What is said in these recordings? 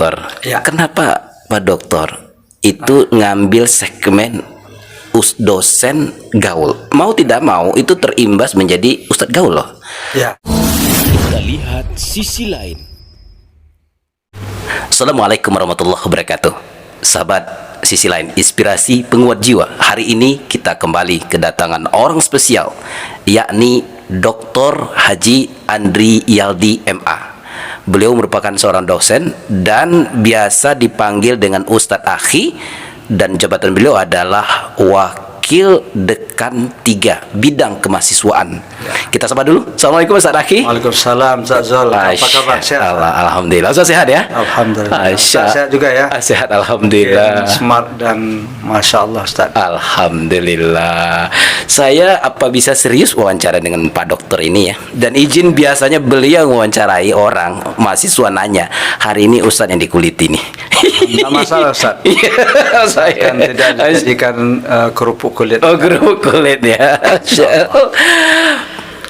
Dokter. Ya. Kenapa Pak Dokter itu ngambil segmen dosen gaul? Mau tidak mau itu terimbas menjadi Ustadz gaul loh. Ya. Kita lihat sisi lain. Assalamualaikum warahmatullahi wabarakatuh. Sahabat sisi lain, inspirasi penguat jiwa. Hari ini kita kembali kedatangan orang spesial, yakni Dr. Haji Andri Yaldi MA. Beliau merupakan seorang dosen dan biasa dipanggil dengan Ustadz Akhi, dan jabatan beliau adalah Wakil Dekan 3 Bidang Kemahasiswaan. Kita sapa dulu. Assalamualaikum Ustadz Akhi. Waalaikumsalam, Ustaz Zul. Apa kabar? Sehat? Alhamdulillah. Ustadz sehat ya? Alhamdulillah. Ustaz sehat juga ya? Sehat, alhamdulillah. Smart dan Masya Allah, Ustaz. Alhamdulillah. Saya apa bisa serius wawancara dengan Pak Dokter ini ya? Dan izin, biasanya beliau wawancarai orang, mahasiswa nanya, hari ini Ustadz yang dikuliti nih. Tidak masalah, Ustaz. Saya Kan tidak dijadikan kerupuk kulit. Oh, kerupuk kulit ya.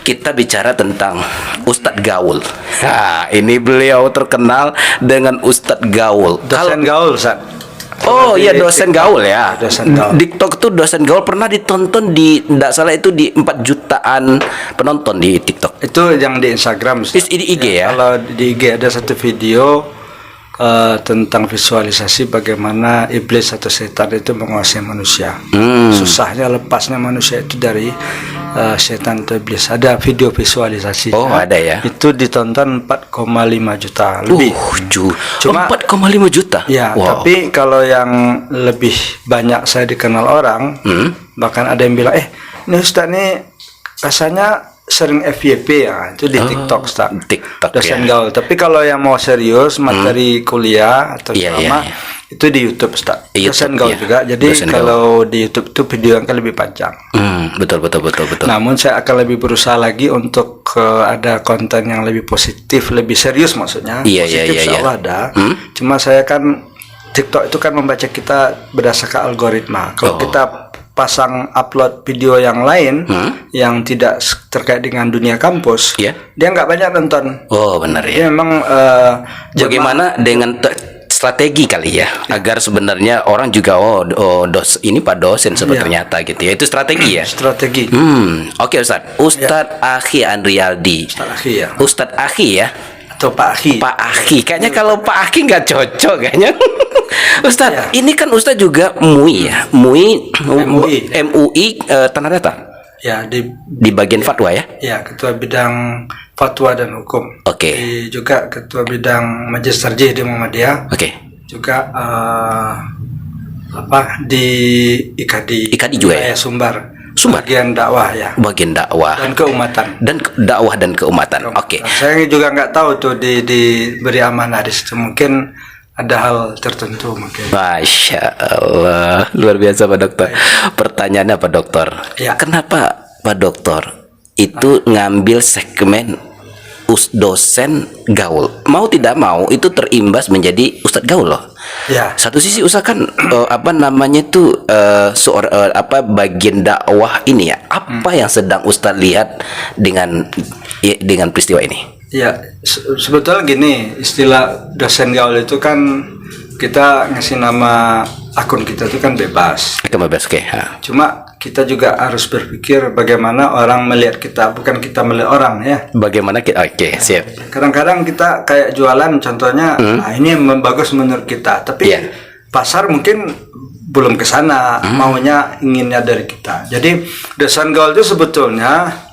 Kita bicara tentang Ustadz Gaul. Nah, ini beliau terkenal dengan Ustadz Gaul. Dosen gaul, Ustaz. Oh iya, dosen gaul ya. Dosen gaul. TikTok tuh dosen gaul pernah ditonton di, tidak salah itu di 4 jutaan penonton di TikTok. Itu yang di Instagram, Ustaz. Di IG ya? Kalau di IG ada satu video tentang visualisasi bagaimana iblis atau setan itu menguasai manusia. Susahnya lepasnya manusia itu dari setan atau iblis. Ada video visualisasi. Oh, ada ya. Itu ditonton 4,5 juta lebih. Cuma 4,5 juta. Ya, wow. Tapi kalau yang lebih banyak saya dikenal orang, bahkan ada yang bilang, ini Ustaz ini rasanya sering FYP ya, itu di TikTok, Ustaz. TikTok dosen ya. gaul. Tapi kalau yang mau serius materi kuliah atau ceramah itu di YouTube, Ustaz. Dosen gaul juga. Jadi dosen kalau gaul di YouTube itu video yang lebih panjang. Betul. Namun saya akan lebih berusaha lagi untuk ada konten yang lebih positif, lebih serius maksudnya. Positif insya Allah ada. Cuma saya kan TikTok itu kan membaca kita berdasarkan algoritma. Kalau kita pasang upload video yang lain yang tidak terkait dengan dunia kampus, dia nggak banyak nonton. Oh, benar ya. Dia memang bagaimana dengan strategi kali ya, agar sebenarnya orang juga ini Pak dosen ternyata gitu ya. Itu strategi ya. Strategi. Oke, Ustadz Akhi Andri Yaldi. Ustadz Akhi ya. Ustadz Akhi ya. Atau Pak Akhi. Pak Akhi. Kayaknya kalau Pak Akhi nggak cocok kayaknya. Ustadz, ini kan Ustadz juga MUI ya. MUI Tanah Datar. Ya, di bagian fatwa ya. Ya, ketua bidang fatwa dan hukum. Oke. Juga ketua bidang Majelis Tarjih di Muhammadiyah. Oke. Juga di IKADI juga ya. Sumbar. Bagian dakwah ya. Bagian dakwah dan keumatan. Dakwah dan keumatan. Oke. Saya juga nggak tahu tuh diberi amanah di situ, mungkin ada hal tertentu mungkin. Masya Allah, luar biasa Pak Dokter. Pertanyaannya Pak Dokter, kenapa Pak Dokter itu ngambil segmen dosen gaul? Mau tidak mau itu terimbas menjadi Ustadz gaul loh. Ya. Satu sisi usahakan bagian dakwah ini ya. Apa yang sedang Ustadz lihat dengan peristiwa ini? Ya, sebetulnya gini, istilah dosen gaul itu kan kita ngasih nama akun kita itu kan bebas. Bebas, oke. Cuma kita juga harus berpikir bagaimana orang melihat kita, bukan kita melihat orang ya. Bagaimana kita, siap. Kadang-kadang kita kayak jualan, contohnya, ini bagus menurut kita, tapi pasar mungkin belum ke sana, maunya inginnya dari kita. Jadi dosen gaul itu sebetulnya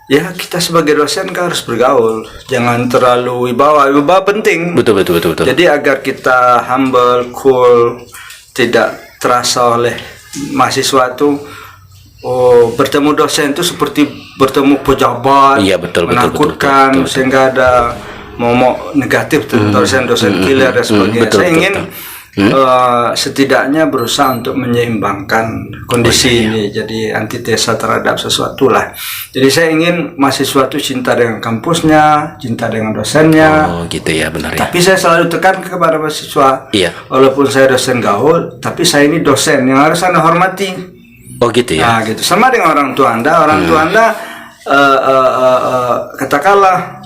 ya kita sebagai dosen kan harus bergaul, jangan terlalu wibawa penting. Betul. Jadi agar kita humble, cool, tidak terasa oleh mahasiswa itu bertemu dosen itu seperti bertemu pejabat, menakutkan, sehingga ada momok negatif dosen killer dan sebagainya. Saya ingin setidaknya berusaha untuk menyeimbangkan kondisi ini, jadi antitesa terhadap sesuatu lah. Jadi saya ingin mahasiswa itu cinta dengan kampusnya, cinta dengan dosennya. Oh gitu ya, benar ya. Tapi saya selalu tekan kepada mahasiswa, walaupun saya dosen gaul, tapi saya ini dosen yang harus Anda hormati. Oh gitu ya. Nah gitu, sama dengan orang tua Anda. Orang tua Anda katakanlah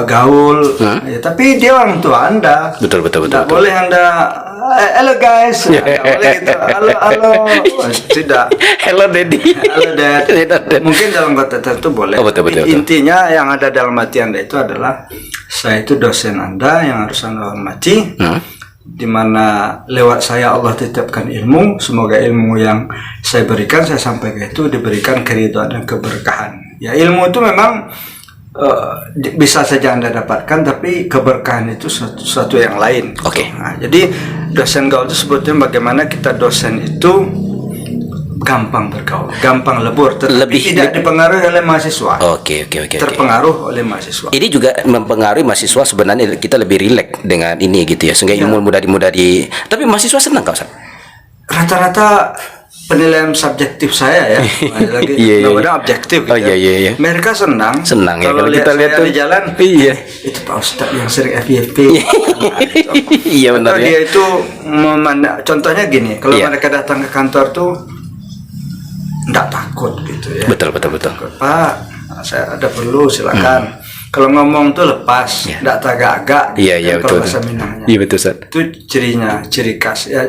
gaul, ya, tapi dia orang tua Anda. Betul. Tidak boleh Anda, halo guys, nggak boleh gitu. Halo, tidak. Hello Daddy. Halo Dad. Mungkin dalam konteks tertentu boleh. Oh, betul. Intinya yang ada dalam hati Anda itu adalah saya itu dosen Anda yang harus Anda hormati. Di mana lewat saya Allah tetapkan ilmu. Semoga ilmu yang saya berikan, saya sampaikan itu diberikan keridhaan dan keberkahan. Ya, ilmu itu memang bisa saja Anda dapatkan, tapi keberkahan itu sesuatu yang lain. Oke. Nah, jadi dosen gaul itu sebetulnya bagaimana kita dosen itu gampang bergaul, gampang lebur, tetapi tidak dipengaruhi oleh mahasiswa. Oke. Terpengaruh oleh mahasiswa. Ini juga mempengaruhi mahasiswa, sebenarnya kita lebih rileks dengan ini gitu ya, sehingga ilmu mudah di. Tapi mahasiswa senang kau, Ustaz? Rata-rata penilaian subjektif saya ya, lagi namanya objektif. Oh iya. Mereka senang ya kalau kita lihat di jalan. Iya. Itu Pak Ustadz yang sering FYP. Iya benar ya. Dia itu contohnya gini, kalau mereka datang ke kantor tuh nggak takut gitu ya. Betul. Pak, saya ada perlu silakan. Kalau ngomong tuh lepas, nggak tagak-agak. Iya betul. Kalau bahasa Minangnya. Iya betul, Ustaz. Itu ciri khas ya,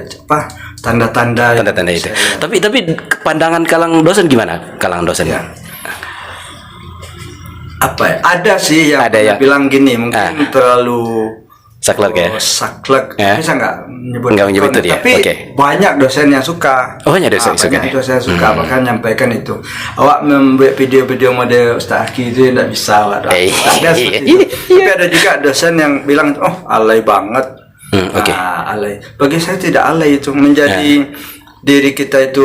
tanda-tanda itu. Tapi pandangan kalang dosen gimana? Kalang dosen ya. Apa ya? Ada sih yang bilang gini, mungkin terlalu saklek ya. Saklek. Bisa nggak menyebut itu dia. Tapi banyak dosen yang suka. Oh, banyak dosen suka. Banyak dosen yang suka, bahkan nyampaikan itu. Awak membuat video-video model Ustaz Aki itu tidak bisa, Ada seperti itu. Tapi ada juga dosen yang bilang, oh alay banget. Alay. Bagi saya tidak alay, itu menjadi diri kita itu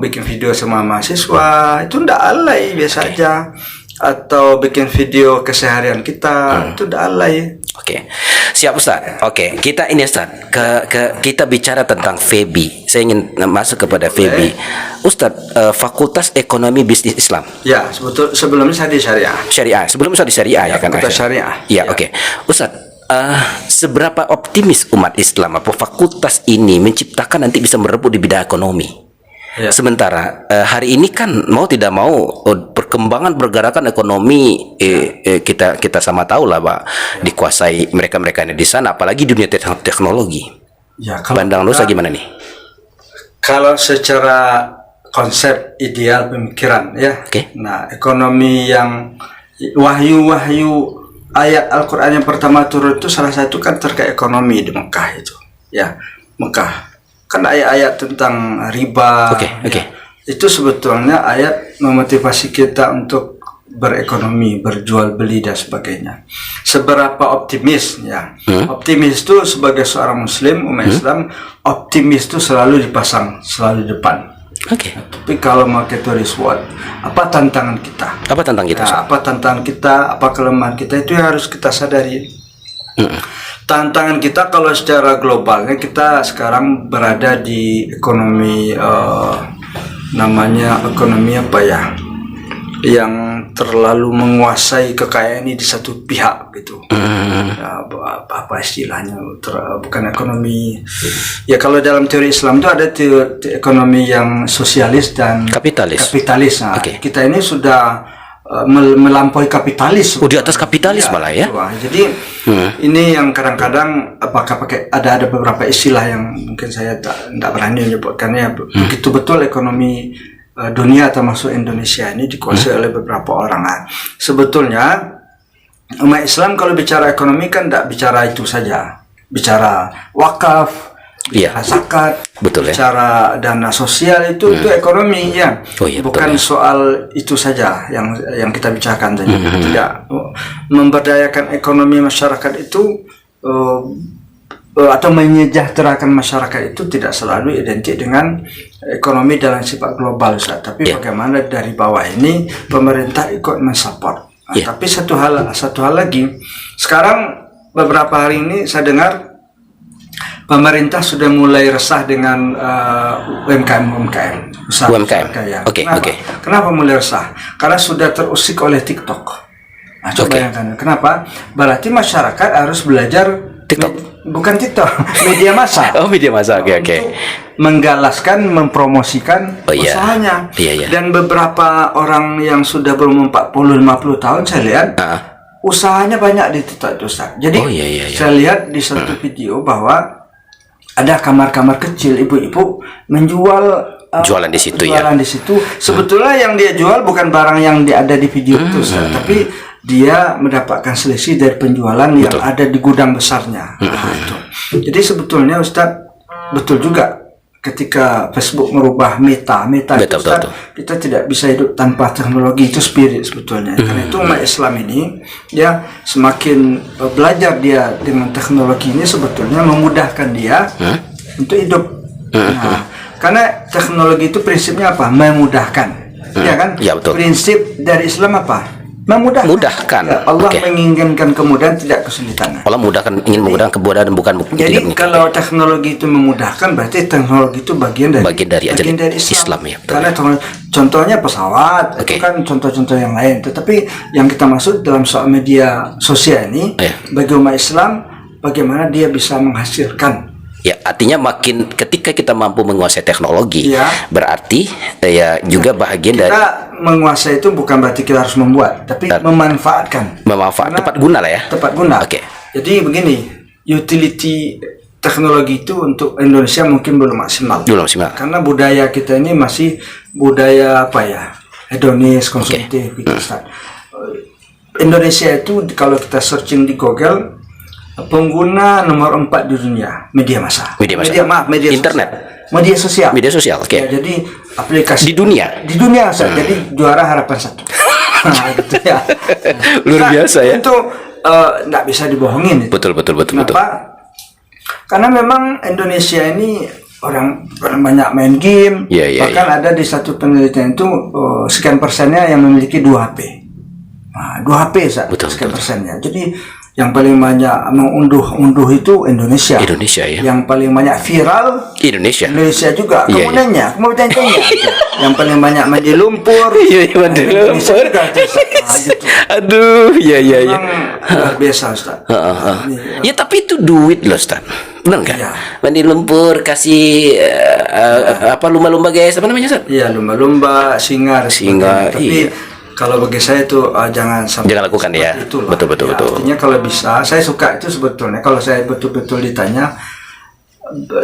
bikin video sama mahasiswa itu tidak alay, biasa aja. Atau bikin video keseharian kita itu tidak alay. Oke. Siap Ustaz. Oke, kita ini Ustaz kita bicara tentang FEBI. Saya ingin masuk kepada FEBI. Ustaz, Fakultas Ekonomi Bisnis Islam. Ya, sebelumnya saya di Syariah. Sebelum saya di Syariah ya kan. Fakultas Syariah. Ya, oke. Ustaz, seberapa optimis umat Islam apa fakultas ini menciptakan nanti bisa merebut di bidang ekonomi? Ya. Sementara hari ini kan mau tidak mau perkembangan pergerakan ekonomi kita sama tahu lah Pak, dikuasai mereka ini di sana, apalagi dunia teknologi. Ya, pandangan Ustaz gimana nih? Kalau secara konsep ideal pemikiran ya, nah ekonomi yang wahyu ayat Al-Quran yang pertama turun itu salah satu kan terkait ekonomi di Mekah itu, ya Mekah. Kan ayat-ayat tentang riba, itu sebetulnya ayat memotivasi kita untuk berekonomi, berjual beli dan sebagainya. Seberapa optimis ya? Optimis itu sebagai seorang Muslim, umat Islam, optimis itu selalu dipasang selalu depan. Tapi kalau market reward, apa tantangan kita? Apa tantangan kita? Apa kelemahan kita? Itu yang harus kita sadari. Tantangan kita kalau secara globalnya kita sekarang berada di ekonomi namanya ekonomi apa ya, yang terlalu menguasai kekayaan ini di satu pihak gitu. Apa istilahnya, bukan ekonomi ya, kalau dalam teori Islam itu ada teori ekonomi yang sosialis dan kapitalis. Nah, kita ini sudah melampaui kapitalis. Di atas kapitalis malah ya. Jadi ini yang kadang-kadang apakah ada beberapa istilah yang mungkin saya tidak berani menyebutkannya. Begitu betul ekonomi dunia termasuk Indonesia ini dikuasai oleh beberapa orang. Sebetulnya umat Islam kalau bicara ekonomi kan tidak bicara itu saja, bicara wakaf, bicara zakat, bicara dana sosial, itu ekonomi ya. Bukan soal itu saja yang kita bicarakan tadi. Tidak memberdayakan ekonomi masyarakat itu atau menyejahterakan masyarakat itu tidak selalu identik dengan ekonomi dalam sifat global, Ustaz. Tapi bagaimana dari bawah ini pemerintah ikut mensupport. Tapi satu hal lagi, sekarang beberapa hari ini saya dengar pemerintah sudah mulai resah dengan UMKM. Kenapa mulai resah? Karena sudah terusik oleh TikTok. Nah, coba bayangkan, kenapa? Berarti masyarakat harus belajar TikTok. Bukan TikTok, media massa. Media massa, untuk menggalaskan, mempromosikan usahanya. Dan beberapa orang yang sudah berumur 40-50 tahun saya lihat usahanya banyak di TikTok itu, Ustaz. Jadi Oh, iya, iya, iya. saya lihat di satu video bahwa ada kamar-kamar kecil ibu-ibu menjual Jualan di situ, ya. jualan di situ. Sebetulnya yang dia jual bukan barang yang ada di video itu, Ustaz, tapi dia mendapatkan selisih dari penjualan yang ada di gudang besarnya. Nah, itu. Jadi sebetulnya Ustaz, betul juga ketika Facebook merubah meta itu, Betul, Ustaz, betul. kita tidak bisa hidup tanpa teknologi. Itu spirit sebetulnya. Karena itu umat Islam ini dia semakin belajar dia dengan teknologi ini sebetulnya memudahkan dia untuk hidup. Nah, karena teknologi itu prinsipnya apa? Memudahkan. Ya kan? Ya, betul. Prinsip dari Islam apa? Memudahkan. Mudahkan. Ya, Allah Oke. menginginkan kemudahan, tidak kesulitan. Allah ingin memudahkan kemudahan bukan Jadi tidak kalau teknologi itu memudahkan, berarti teknologi itu bagian dari ajaran Islam. Islam, ya, betul. Karena contohnya pesawat, Oke. itu kan contoh-contoh yang lain. Tetapi yang kita maksud dalam soal media sosial ini, Ya. bagi umat Islam, bagaimana dia bisa menghasilkan. Ya, artinya makin ketika kita mampu menguasai teknologi, Ya. berarti ya juga bahagian dari Kita menguasai itu bukan berarti kita harus membuat, tapi memanfaatkan. memanfaat Karena tepat guna lah ya. Tepat guna. Oke. Jadi begini, utility teknologi itu untuk Indonesia mungkin belum maksimal. Belum maksimal. Karena budaya kita ini masih budaya apa ya? Hedonis, konsumtif gitu, Ustaz. Indonesia itu kalau kita searching di Google, pengguna nomor 4 di dunia media massa. Media massa. Media Internet. sosial. Media sosial. Media sosial, oke. Ya, jadi aplikasi Di dunia. Di dunia, Ustaz. Jadi juara harapan 1. Nah, gitu ya. Luar biasa ya. Itu nggak bisa dibohongin. Itu. Betul. Kenapa? Karena memang Indonesia ini orang banyak main game. Iya, Bahkan ada di satu penelitian itu sekian persennya yang memiliki 2 HP. Nah, 2 HP, Ustaz, Betul, sekian betul. persennya. Jadi yang paling banyak mengunduh itu Indonesia. Indonesia, ya. Yang paling banyak viral Indonesia. Indonesia juga. Iya, Kamu tanya. Yang paling banyak mandi lumpur. Iya, mandi Indonesia lumpur. juga, Ustaz. Nah, gitu. Aduh, iya. Memang luar biasa, Ustaz. Ini, Ya tapi itu duit loh, Stan. Benar nggak? Iya. Mandi lumpur, kasih apa lumba-lumba guys, apa namanya, Stan? Iya, lumba-lumba, singa, dan Singa, sebagainya. Tapi iya. kalau bagi saya itu jangan sampai Jangan lakukan, ya. seperti itulah. Betul. Artinya kalau bisa, saya suka itu sebetulnya. Kalau saya betul-betul ditanya,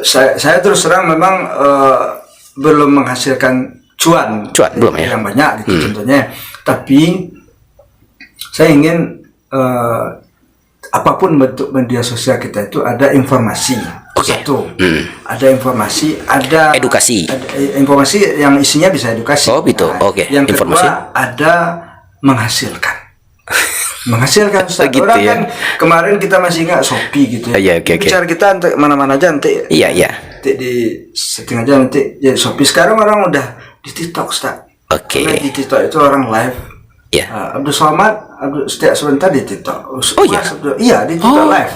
saya terus terang memang belum menghasilkan cuan Belum, ya. yang banyak gitu contohnya. Tapi saya ingin apapun bentuk media sosial kita itu ada informasi. Oke. Satu, ada informasi, ada Edukasi. informasi yang isinya bisa edukasi. Oh, gitu. Oke. Yang Informasi. kedua ada menghasilkan. Menghasilkan, Ustaz. Gitu, Orang ya. kan kemarin kita masih ingat Shopee gitu ya. Iya, oke. Bicara kita nanti mana-mana aja nanti. Iya. Nanti di setting aja nanti jadi Shopee. Sekarang orang udah di TikTok, Ustaz. Oke. Karena di TikTok itu orang live. Ya. Abdul Somad, setiap sebentar di TikTok. Oh, iya? Iya, di TikTok Oh. live.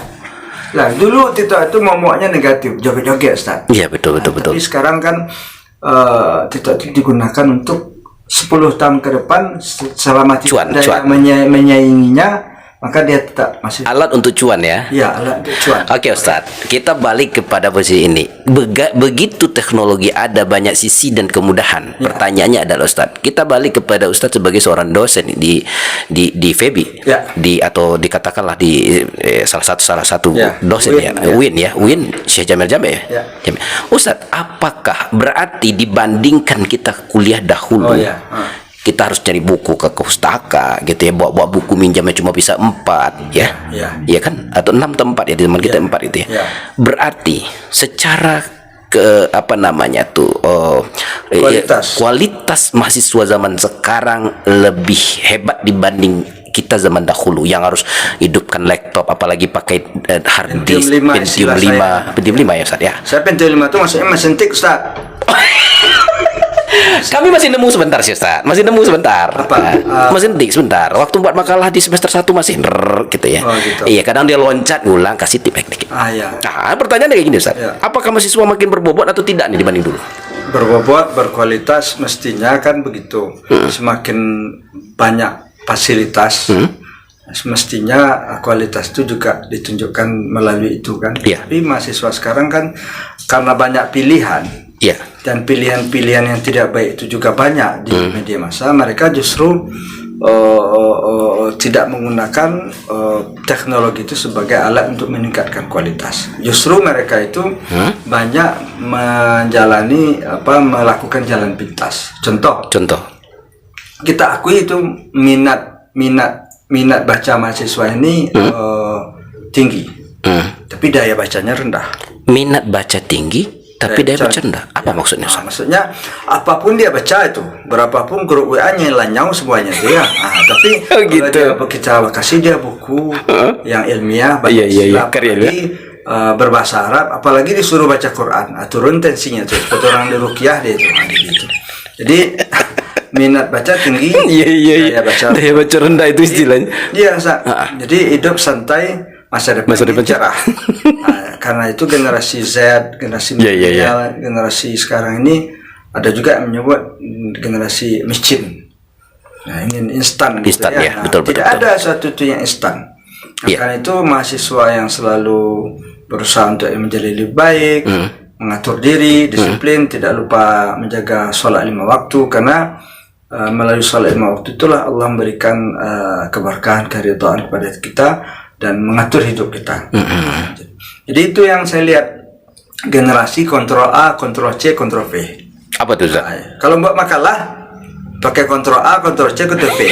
Nah, dulu TikTok itu momoknya negatif, joget-joget, Ustaz. Iya, betul. Tapi sekarang kan TikTok itu digunakan untuk 10 tahun ke depan selama Cuan. tidak ada yang menyainginya, maka dia tetap masih Alat untuk cuan ya. alat untuk cuan. Oke, Ustadz, kita balik kepada posisi ini. Begitu teknologi ada banyak sisi dan kemudahan. Pertanyaannya adalah, Ustadz, kita balik kepada Ustadz sebagai seorang dosen di FEBI, Ya. atau dikatakanlah di salah satu Ya, dosen UIN, ya, UIN Syekh Jamil Jame ya. Ya. Jamil. Ustadz, apakah berarti dibandingkan kita kuliah dahulu? Oh, ya. Kita harus cari buku ke pustaka gitu ya, bawa buku minjamnya cuma bisa 4 ya. Iya kan, atau 6 atau 4 ya, di zaman kita 4 itu ya. Ya. Berarti secara kualitas mahasiswa zaman sekarang lebih hebat dibanding kita zaman dahulu yang harus hidupkan laptop, apalagi pakai hard disk Pentium 5 ya, Ustaz ya. Saya Pentium 5 itu maksudnya mesin tik, Ustaz. Kami masih nemu sebentar sih, Ustaz. Masih nemu sebentar. Apa? Masih ngetik sebentar. Waktu buat makalah di semester 1 masih gitu ya. Oh, gitu. Iya, kadang dia loncat ngulang, kasih tip dikit. Ya. Nah, pertanyaannya kayak gini, Ustaz. Ya. Apakah mahasiswa makin berbobot atau tidak nih dibanding dulu? Berbobot, berkualitas mestinya kan begitu. Semakin banyak fasilitas, mestinya kualitas itu juga ditunjukkan melalui itu kan. Iya. Tapi mahasiswa sekarang kan karena banyak pilihan. Iya. Dan pilihan-pilihan yang tidak baik itu juga banyak di media massa. Mereka justru tidak menggunakan teknologi itu sebagai alat untuk meningkatkan kualitas. Justru mereka itu banyak melakukan jalan pintas. Contoh, kita akui itu minat baca mahasiswa ini tinggi, tapi daya bacanya rendah. Minat baca tinggi tapi daya baca rendah. Apa maksudnya? Maksudnya apapun dia baca itu, berapapun grup WA-nya lanyau semuanya dia. Tapi kalau dia kita kasih dia buku yang ilmiah, apalagi berbahasa Arab, apalagi disuruh baca Quran, turun tensinya tuh. Seperti orang di ruqyah dia itu, gitu. Jadi minat baca tinggi, daya baca rendah itu istilahnya. Jadi hidup santai, masa depan cerah. Karena itu generasi Z, generasi milenial, generasi sekarang ini ada juga yang menyebut generasi miskin. Ingin instan gitu ya. Betul. Tidak ada suatu itu yang instan. Karena itu mahasiswa yang selalu berusaha untuk menjadi lebih baik, mengatur diri, disiplin, tidak lupa menjaga sholat 5 waktu, karena melalui sholat 5 waktu itulah Allah memberikan keberkahan, keridhaan kepada kita dan mengatur hidup kita. Jadi itu yang saya lihat, generasi kontrol A, kontrol C, kontrol V. Apa tuh, Ustaz? Kalau buat makalah pakai kontrol A, kontrol C, kontrol V.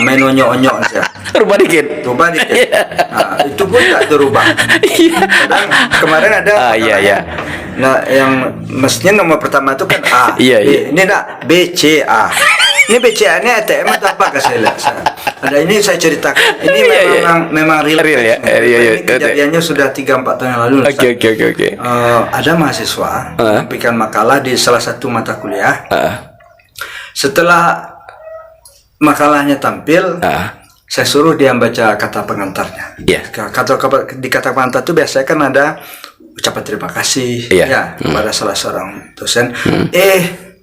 Main onyok-onyok saja. Rubah dikit. Itu pun tak terubah. Kemarin ada nah, yang mestinya nomor pertama itu kan A. Ini enggak B, C, A. Ini BCA ini ATM atau apa saya lihat. Ada ini saya ceritakan. Ini memang real ya. Ini kejadiannya sudah 3-4 tahun yang lalu. Oke. Ada mahasiswa memberikan makalah di salah satu mata kuliah. Setelah makalahnya tampil, saya suruh dia baca kata pengantarnya. Di kata pengantar itu biasanya kan ada ucapan terima kasih kepada salah seorang dosen.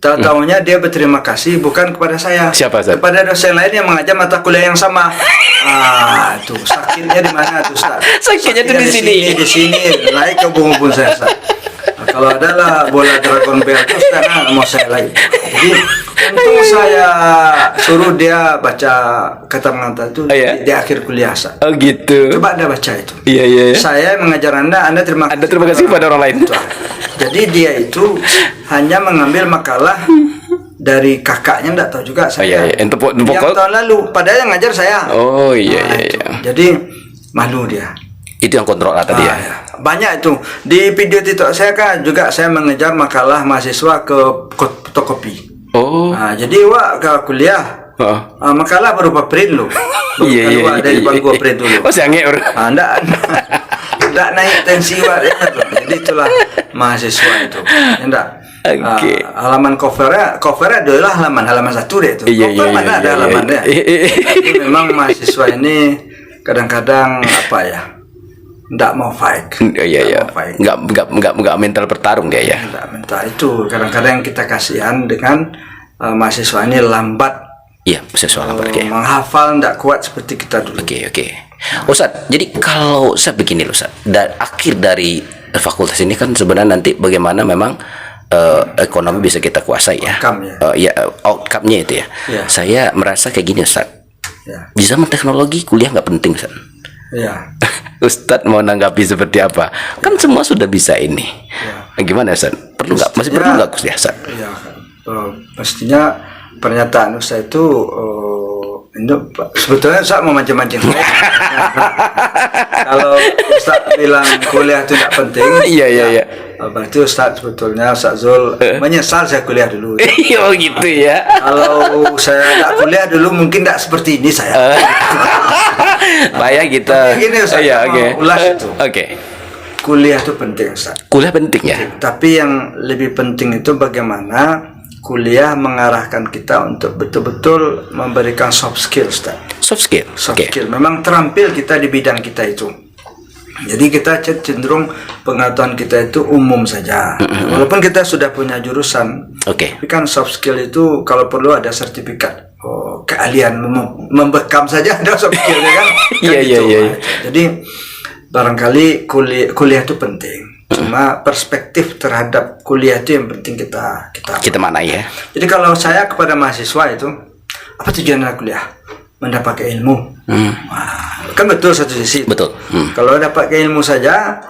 Tahu-tahunya dia berterima kasih bukan kepada saya. Siapa, Ustaz? Kepada dosen lain yang mengajar mata kuliah yang sama. Tuh sakitnya di mana tuh, Ustaz? Sakitnya tuh di sini, naik ke bumbun saya, Ustaz. Kalau adalah bola Dragon Ball itu sekarang mau saya lagi. Jadi untung saya suruh dia baca kata pengantar itu di akhir kuliah, Ustaz. Gitu. Coba Anda baca itu. Saya mengajar Anda terima kasih pada orang lain. Jadi dia itu hanya mengambil makalah dari kakaknya, enggak tahu juga saya. Yang tahun lalu, padahal yang ngajar saya. Jadi malu dia. Itu yang kontrol tadi ya. Banyak itu di video TikTok saya kan juga saya mengejar makalah mahasiswa ke fotokopi. Jadi ke kuliah. Makalah berupa print loh. Dari bangku print dulu. Enggak naik tensi jadi itulah mahasiswa itu. Halaman covernya adalah halaman 1 deh itu. Mana ada halamannya. Jadi memang mahasiswa ini kadang-kadang enggak mau fight. Enggak mental bertarung dia ya. Enggak mental itu. Kadang-kadang kita kasihan dengan mahasiswa ini lambat. Mahasiswa lambat menghafal, enggak kuat seperti kita dulu. Ustaz, jadi kalau saya begini loh, Ustaz. Akhir dari fakultas ini kan sebenarnya nanti bagaimana memang ekonomi bisa kita kuasai ya. Outcome-nya itu ya. Saya merasa kayak gini, Ustaz. Di zaman teknologi kuliah nggak penting, Ustaz. Ustadz mau nanggapi seperti apa? Kan semua sudah bisa ini. Gimana, Ustaz? Perlu nggak? Masih perlu nggak kuliah, Ustaz? Pastinya pernyataan Ustaz itu sebetulnya Ustaz mau mancing-mancing. Kalau Ustaz bilang kuliah itu tidak penting, berarti Ustaz sebetulnya Ustaz Zul menyesal saya kuliah dulu. Gitu ya. Kalau saya tidak kuliah dulu mungkin tidak seperti ini saya. Bayang kita. Gini Ustaz, ulas itu. Kuliah itu penting, Ustaz. Kuliah penting ya. Tapi yang lebih penting itu bagaimana kuliah mengarahkan kita untuk betul-betul memberikan soft skill, Ustaz. Soft skill. Skill. Memang terampil kita di bidang kita itu. Jadi kita cenderung pengetahuan kita itu umum saja. Walaupun kita sudah punya jurusan. Tapi kan soft skill itu kalau perlu ada sertifikat. Keahlian membekam saja ada soft skill kan. Jadi barangkali kuliah itu penting. Cuma perspektif terhadap kuliah itu yang penting kita mana ya. Jadi kalau saya kepada mahasiswa itu apa tujuan anak kuliah? Mendapatkan ilmu. Nah, kan betul satu sisi. Betul. Kalau dapat ilmu saja,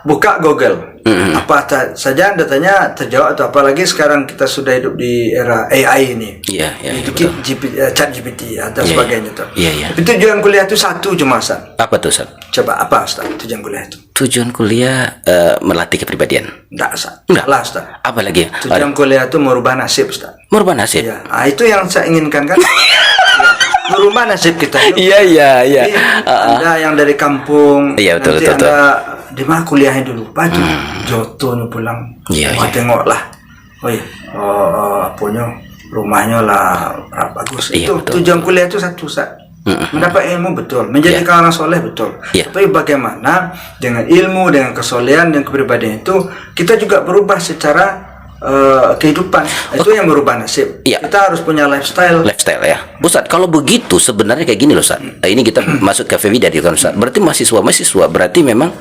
buka Google. Apa saja Anda tanya terjawab, atau apalagi sekarang kita sudah hidup di era AI ini. Iya, Itu betul. chat GPT atau Iya, sebagainya tuh. iya. Tapi tujuan kuliah itu satu cuma, Ustaz. Apa tuh, Ustaz? Coba apa, Ustaz, tujuan kuliah itu? Tujuan kuliah melatih kepribadian. Enggak, Ustaz. Enggak. Salah, Ustaz. Apa lagi? Tujuan kuliah itu merubah nasib, Ustaz. Merubah nasib. Ya, itu yang saya inginkan kan. Ya, merubah nasib kita. Iya. Jadi, Anda yang dari kampung, Iya, betul, nanti betul, Anda di mana kuliahnya dulu, Pak? Joto nih pulang. Iya, Wah, iya. tengok lah. Oh iya, apanya rumahnya lah bagus. Iya, Itu betul, tujuan kuliah itu satu, Ustaz. Mendapat ilmu betul, menjadikan orang soleh betul. Iya. Tapi bagaimana dengan ilmu, dengan kesolehan dan kepribadian itu kita juga berubah secara kehidupan. Itu yang berubah nasib. Iya. Kita harus punya lifestyle. Ya, Ustaz. Kalau begitu sebenarnya kayak gini loh, Ustaz. Ini kita masuk ke FEWIDA di kan, Ustaz. Berarti mahasiswa berarti memang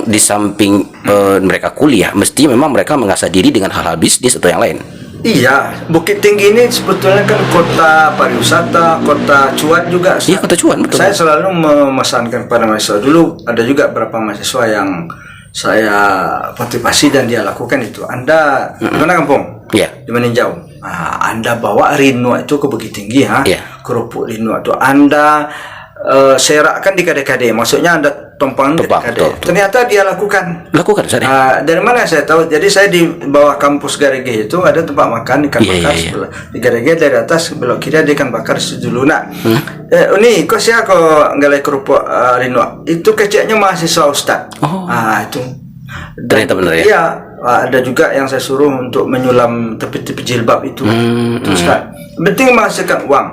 di samping mereka kuliah, mesti memang mereka mengasah diri dengan hal-hal bisnis atau yang lain. Iya, Bukit Tinggi ini sebetulnya kan kota pariwisata, kota cuan juga. Iya, kota cuan, betul. Saya selalu memesankan kepada mahasiswa, dulu ada juga beberapa mahasiswa yang saya motivasi dan dia lakukan itu. Anda di mana kampung? Iya. Di Meninjau. Nah, Anda bawa rino itu ke Bukit Tinggi, Iya. kerupuk rino itu Anda serakkan di kade-kade, maksudnya Anda tumpang di kade. betul. Ternyata dia lakukan. Ustaz. Dari mana saya tahu? Jadi saya di bawah kampus Garege itu ada tempat makan ikan Iya, bakar iya. sebelah. Di Garege dari atas belok kiri ada ikan bakar dulu nak. Ini kok siapa kok ngalai kerupuk rino? Itu keceknya mahasiswa Ustaz. Oh. Itu. Ternyata benar ya? Iya, ada juga yang saya suruh untuk menyulam tepi-tepi jilbab itu. Itu Ustaz. Penting menghasilkan uang.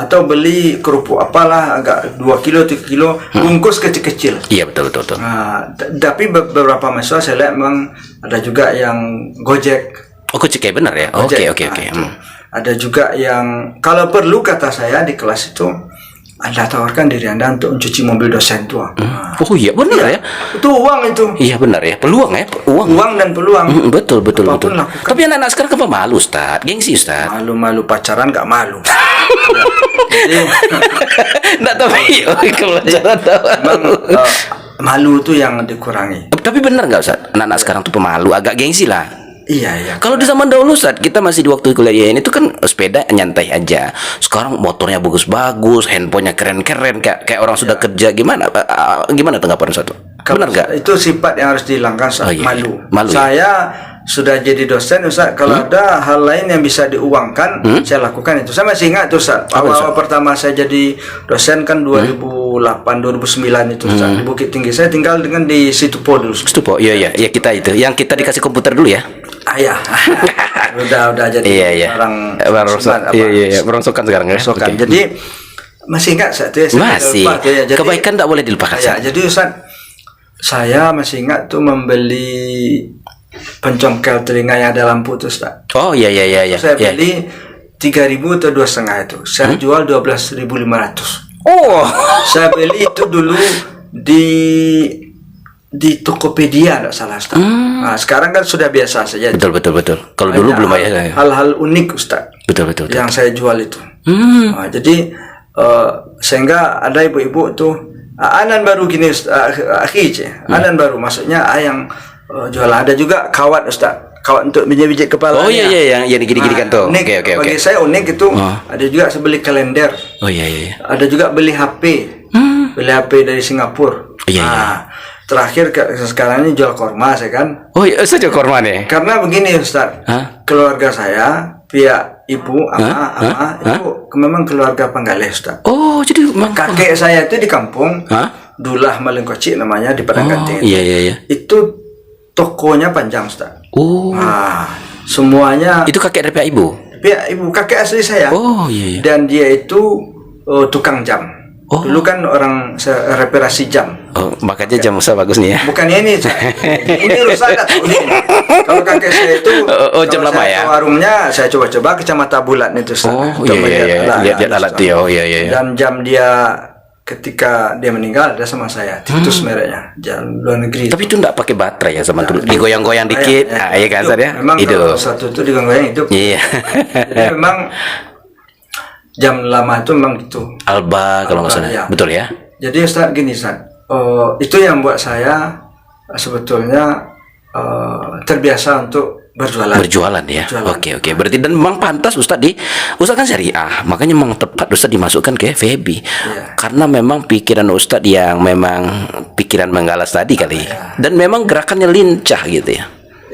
Atau beli kerupuk apalah agak 2 kilo 3 kilo bungkus kecil-kecil. Iya, betul. Tapi beberapa mahasiswa saya lihat memang ada juga yang Gojek. Oh, kok kayak benar ya? Gojek. Oke. Itu. Ada juga yang kalau perlu kata saya di kelas itu Anda tawarkan diri Anda untuk mencuci mobil dosen tua. Oh iya, benar ya? Itu uang itu. Iya, benar ya. Peluang ya, uang. Uang dan peluang. Betul. Apapun lakukan. Tapi anak-anak sekarang kenapa malu, Ustaz? Gengsi, Ustaz. Malu-malu pacaran gak malu. Jadi Enggak tahu. Kalau pacaran tahu. memang malu itu yang dikurangi. Tapi benar nggak, Ustaz? Anak-anak sekarang tuh pemalu, agak gengsi lah. Iya. Kalau di zaman dahulu, Ustaz, kita masih di waktu kuliah ini tuh kan sepeda nyantai aja. Sekarang motornya bagus-bagus, handphonenya keren-keren, kayak orang sudah kerja. Gimana tanggapan Ustaz? Benar nggak? Itu sifat yang harus dihilangkan, Ustaz. Oh, iya. Malu. Malu, ya? Saya sudah jadi dosen, Ustaz. Kalau ada hal lain yang bisa diuangkan, saya lakukan itu. Saya masih ingat tuh, Ustaz. Awal pertama saya jadi dosen kan 2008 2009 itu, Ustaz. Di Bukit Tinggi. Saya tinggal di Situpo dulu. Stupo, iya, kita itu. Yang kita dikasih komputer dulu ya. Iya. udah jadi Iya. orang Iya, berongsokan sekarang ya. Sokan. Oke. Jadi masih ingat saat itu Masih. Jadi, Kebaikan tak boleh dilupakan. ya, jadi Ustaz, saya masih ingat tuh membeli pencongkel telinga yang ada lampu tuh, Ustaz. Oh iya. Saya beli 3.000 atau 2,5 itu. Saya jual 12.500. Oh. Saya beli itu dulu di Tokopedia, tidak salah, Ustaz. Nah, sekarang kan sudah biasa saja. Betul. Kalau dulu belum ya. Hal-hal unik, Ustaz. Betul. Yang saya jual itu. Nah, jadi sehingga ada ibu-ibu tuh anan baru gini, anan baru maksudnya yang jualan. Ada juga kawat, Ustaz. Kawat untuk bijit kepala. Oh iya, yang gini-gini kan tuh. Unik. Oke. Bagi saya unik itu. Ada juga saya beli kalender. Oh iya. Ada juga beli HP. Beli HP dari Singapura. Iya. Terakhir sekarang ini jual korma saya kan. Oh iya, saya jual korma nih. Karena begini, Ustaz. Keluarga saya, pihak ibu, ama itu memang keluarga Penggalih, Ustaz. Oh, jadi Kakek saya itu di kampung, Dulah Malengkocik namanya, di Padang Ganting. Iya. Itu tokonya panjang, Ustaz. Oh. Semuanya Itu kakek dari pihak ibu. pihak ibu, kakek asli saya. Oh iya. Dan dia itu tukang jam. Dulu kan orang reparasi jam. Oh, makanya jam Musa bagus nih ya. Bukan ini, ini rusak tak tahu ini. Kalau kakek saya itu, jam kalau lama saya ya? ke warungnya saya coba-coba ke Kecamatan Bulat itu. Oh iya. Lihat alat dia. Oh iya. Dan jam dia ketika dia meninggal ada sama saya. Titus mereknya, jam luar negeri. Tapi itu enggak pakai baterai ya zaman dulu. Digoyang-goyang dikit. Iya kan, Ustaz ya? Memang Itu. kalau satu itu digoyang hidup. Iya. Jadi memang jam lama itu memang gitu. Alba kalau nggak Alba, salah. ya. Betul ya? Jadi Ustaz gini Ustaz, itu yang buat saya sebetulnya terbiasa untuk Berjualan ya. Oke. Berarti dan memang pantas Ustaz kan syariah, makanya memang tepat Ustaz dimasukkan ke FEB. Karena memang pikiran Ustaz yang memang pikiran menggalas tadi kali. Dan memang gerakannya lincah gitu ya.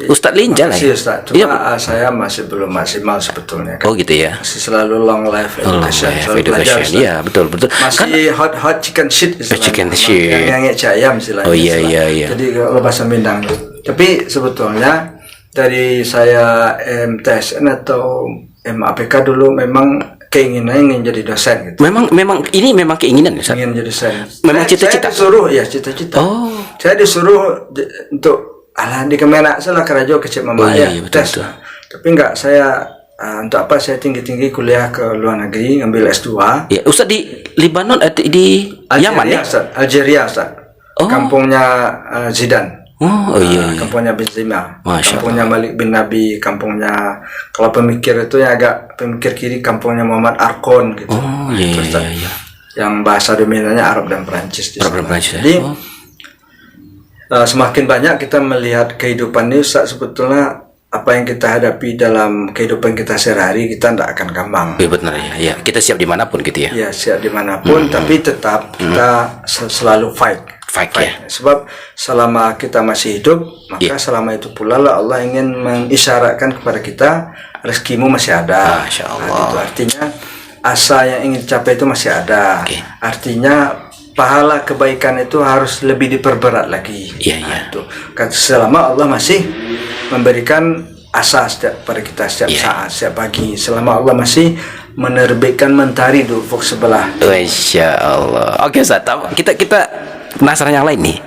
Ustaz lincah lah. Makasih Ustaz. Cuma saya masih belum maksimal sebetulnya kan. Oh gitu ya. Masih selalu long life education. Selalu belajar, Education. Ustaz. Iya, betul. Masih hot chicken shit istilahnya. Chicken shit. Yang ayam istilahnya. Oh iya. Jadi kalau bahasa Minang. Tapi sebetulnya dari saya MTSN atau MAPK dulu memang keinginan ingin jadi dosen gitu. Memang ini memang keinginan Ustaz. Ingin jadi dosen. Memang cita-cita. Saya disuruh ya cita-cita. Oh. Saya disuruh untuk di Kemenak salah kerajo kecil mama iya, tes. betul. Tapi enggak saya untuk apa saya tinggi kuliah ke luar negeri ngambil S2. Ya, Ustaz di Lebanon di Yaman ya? Ustaz. Algeria Ustaz. Oh. Kampungnya Zidane. Oh iya. Kampungnya Benzema, Masya kampungnya Malik bin Nabi, kampungnya kalau pemikir itu ya agak pemikir kiri kampungnya Muhammad Arkon gitu. Oh iya. Yang bahasa dominannya Arab dan Perancis di sana. Perancis, ya? Jadi semakin banyak kita melihat kehidupan ini Ustaz, sebetulnya apa yang kita hadapi dalam kehidupan kita sehari-hari kita tidak akan gampang. Iya benar ya. Kita siap dimanapun gitu ya. Ya siap dimanapun, tapi tetap kita selalu fight ya. Sebab selama kita masih hidup, maka selama itu pula lah Allah ingin mengisyaratkan kepada kita rezekimu masih ada. Masya Allah. Nah, itu artinya asa yang ingin dicapai itu masih ada. Artinya pahala kebaikan itu harus lebih diperberat lagi. Iya. Itu selama Allah masih memberikan asa pada kita setiap saat, setiap pagi. Selama Allah masih menerbitkan mentari di ufuk sebelah. Masya Allah. Oke Ustaz, kita penasaran yang lain nih.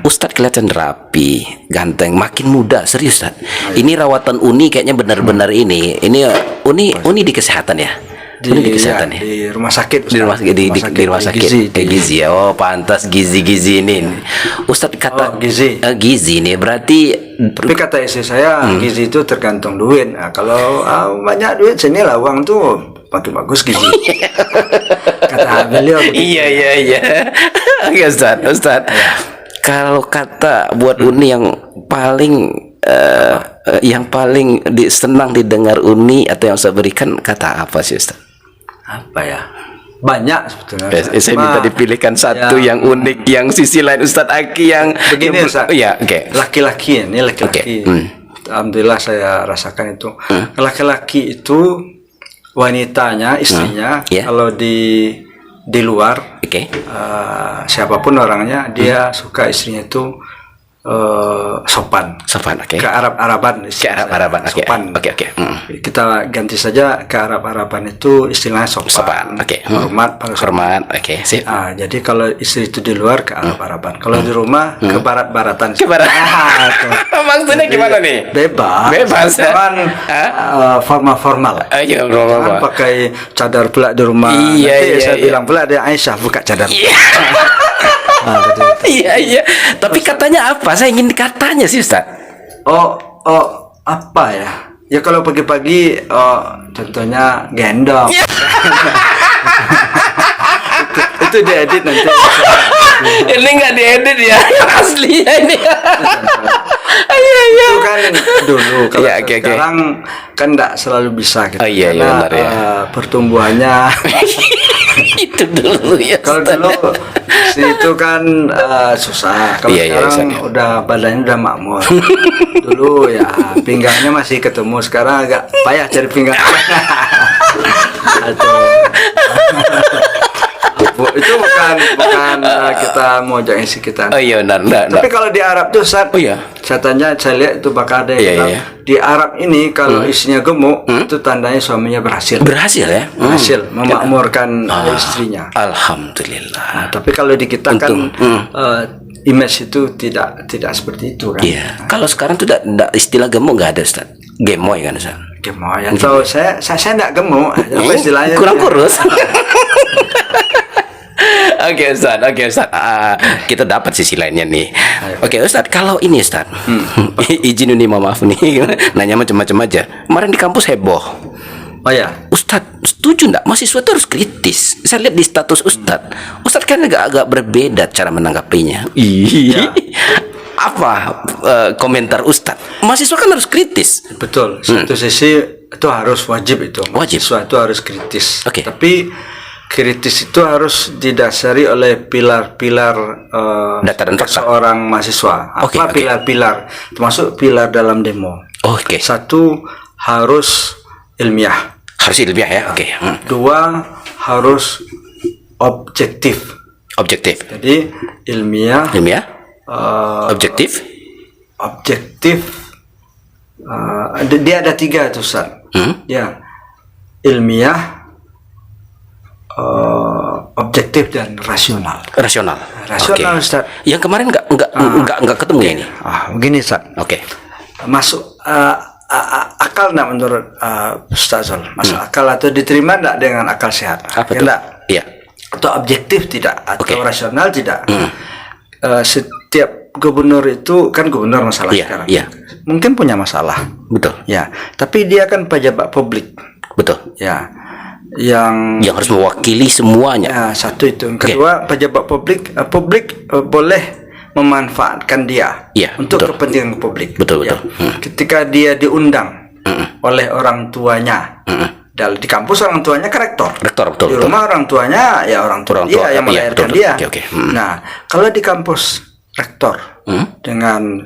Ustadz kelihatan rapi, ganteng, makin muda, serius Ustadz. Ini rawatan Uni kayaknya benar-benar ini Uni di kesehatan ya. Uni di kesehatan ya. Di rumah sakit. Di rumah sakit di rumah sakit gizi ya. Oh pantas gizi ini. Ustadz kata gizi nih berarti. Tapi kata istri saya gizi itu tergantung duit. Nah, kalau banyak duit sinilah uang tuh makin bagus gizi. Kata beliau begitu. Iya. Oke Ustadz. Kalau kata buat Uni yang paling senang didengar Uni atau yang saya berikan kata apa sih Ustadz? Apa ya? Banyak sebetulnya. Saya minta dipilihkan satu yang unik, yang sisi lain Ustadz Aki yang begini Ustadz. Iya, oke. Laki-laki ini laki-laki. Alhamdulillah saya rasakan itu. Laki-laki itu wanitanya, istrinya kalau di luar, siapapun orangnya dia suka istrinya itu sopan, oke. Ke Arab-Araban, sopan. Oke. Kita ganti saja ke Arab-Araban itu istilahnya sopan. Oke. Hormat, oke. Sip. Jadi kalau istri itu di luar ke Arab-Araban, kalau di rumah ke barat-baratan. Ke barat. Maksudnya gimana nih? Bebas. Cuman formal. Jangan pakai cadar pula di rumah. Nanti saya bilang pula ada Aisyah buka cadar. Iya. Tapi katanya apa? Saya ingin katanya sih Ustaz. Apa ya? Ya kalau pagi-pagi contohnya gendong. itu diedit nanti. Ini nggak diedit ya, asli ini. Iya. Itu kan dulu. Kalau sekarang kan nggak selalu bisa gitu. Iya benar ya. Pertumbuhannya. Itu dulu ya. Kalau dulu itu kan susah. Kalau sekarang udah badannya udah makmur. Dulu ya pinggangnya masih ketemu. Sekarang agak payah cari pinggang. Itu bukan kita mau jangan isi kita. Oh iya benar. Tapi kalau di Arab tuh saya lihat itu bakal ada di Arab ini kalau isinya gemuk itu tandanya suaminya berhasil ya. Berhasil memakmurkan istrinya. Alhamdulillah. Nah, tapi kalau di kita kan image itu tidak seperti itu kan. Iya. Kalau sekarang tuh tidak istilah gemuk nggak ada Ustaz. Gemoy kan Ustaz. Gemoy. Atau saya tidak gemuk. Apa istilahnya? Kurang kurus. Oke Ustaz. Kita dapat sisi lainnya nih. Oke Ustaz, kalau ini Ustaz, izin nih maaf nih, nanya macam-macam aja. Kemarin di kampus heboh, Oh ya. Ustadz, setuju enggak? Mahasiswa itu harus kritis. Saya lihat di status Ustadz. Ustadz kan agak berbeda cara menanggapinya. Iya. Apa komentar Ustadz? Mahasiswa kan harus kritis. Betul. Satu sisi itu harus wajib itu. Wajib. Mahasiswa itu harus kritis. Oke. Tapi kritis itu harus didasari oleh pilar-pilar Data dan fakta. seorang mahasiswa. Oke, Apa oke. pilar-pilar? Termasuk pilar dalam demo. Oke. Satu, harus ilmiah. Harus ilmiah ya. Oke. Dua, harus objektif. Objektif. Jadi ilmiah, Ilmiah, objektif. dia ada tiga tuh, Ustaz. Ya, ilmiah, objektif dan rasional. Rasional. Rasional, Oke. Ustaz. Yang kemarin enggak ketemu ya ini. Begini, Ustaz. Oke. Masuk akal enggak menurut Ustaz Zul? Masuk akal atau diterima enggak dengan akal sehat? Apa Ya tuh? enggak? Iya. Atau objektif tidak? Atau Oke. rasional tidak? Setiap gubernur itu kan gubernur masalah Iya, sekarang. iya. Mungkin punya masalah. Betul. Ya, tapi dia kan pejabat publik. Betul. Ya, yang Yang harus mewakili semuanya. ya, satu itu. Yang kedua, pejabat publik boleh memanfaatkan dia Iya, untuk betul. kepentingan publik. Betul, Ya. betul. Ketika dia diundang oleh orang tuanya, di kampus orang tuanya kan rektor. Rektor, betul, Di betul. rumah orang tuanya ya orang tua Orang dia tua, yang iya, melahirkan betul, dia. betul. Oke. Nah, kalau di kampus rektor dengan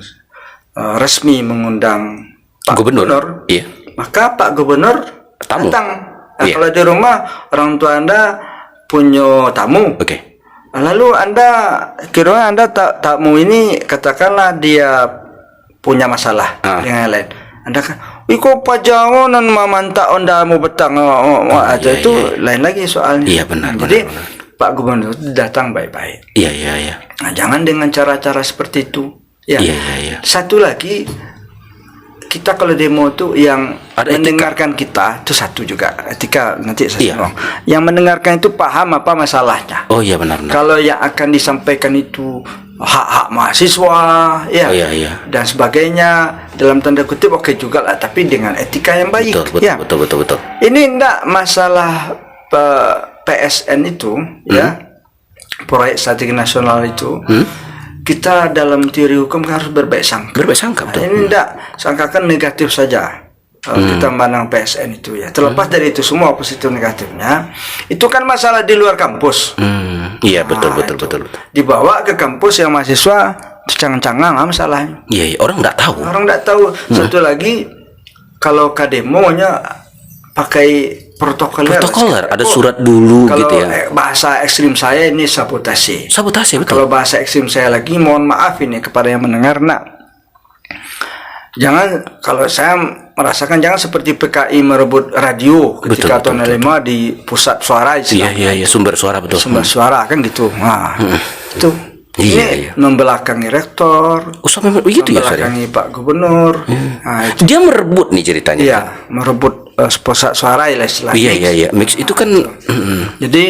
resmi mengundang Pak Gubernur, Iya. maka Pak Gubernur Tamu. datang. Nah, Iya. kalau di rumah orang tua Anda punya tamu, Oke. lalu Anda kira Anda tamu ini katakanlah dia punya masalah dengan yang lain. Anda kan, iko pajangonan mamanta onda mau betang iya, itu lain lagi soalnya. Iya, benar, Jadi benar. Pak Gubernur itu datang baik-baik. Iya, iya, iya. Nah, jangan dengan cara-cara seperti itu. Ya. Iya, iya, iya. Satu lagi, kita kalau demo itu yang Ada etika. mendengarkan kita itu satu juga etika, nanti saya Iya. singgung. Yang mendengarkan itu paham apa masalahnya. Oh iya, benar. Kalau yang akan disampaikan itu hak-hak mahasiswa, ya, Oh, iya, iya. dan sebagainya, dalam tanda kutip oke juga lah, tapi dengan etika yang baik. Betul, Ya. betul. Ini enggak masalah PSN itu, ya, proyek strategi nasional itu. Kita dalam teori hukum harus berbaik sangka. Berbaik sangka, betul. Ini enggak sangkakan negatif saja. Kita memandang PSN itu ya. Terlepas dari itu semua positif negatifnya, itu kan masalah di luar kampus. Iya, betul. Nah, itu. Dibawa ke kampus yang mahasiswa cangang-cangang masalahnya. Iya, orang nggak tahu. Orang enggak tahu. Satu lagi, kalau kademonya pakai protokoler. Ada surat dulu Kalau gitu ya. bahasa ekstrim saya ini sabotase. Sabotase, betul. Kalau bahasa ekstrim saya lagi, mohon maaf ini kepada yang mendengar, jangan, kalau saya merasakan jangan seperti PKI merebut radio ketika tahun 5 di pusat suara istilahnya. Iya, sumber suara, betul. Sumber suara kan gitu. Nah, itu Iya, ini iya. membelakangi rektor, Oh, sampai begitu ya, Ustaz, ya? membelakangi Pak Gubernur. Nah, itu Dia merebut nih ceritanya. iya, merebut pusat suara istilahnya. Iya. Mix itu kan Jadi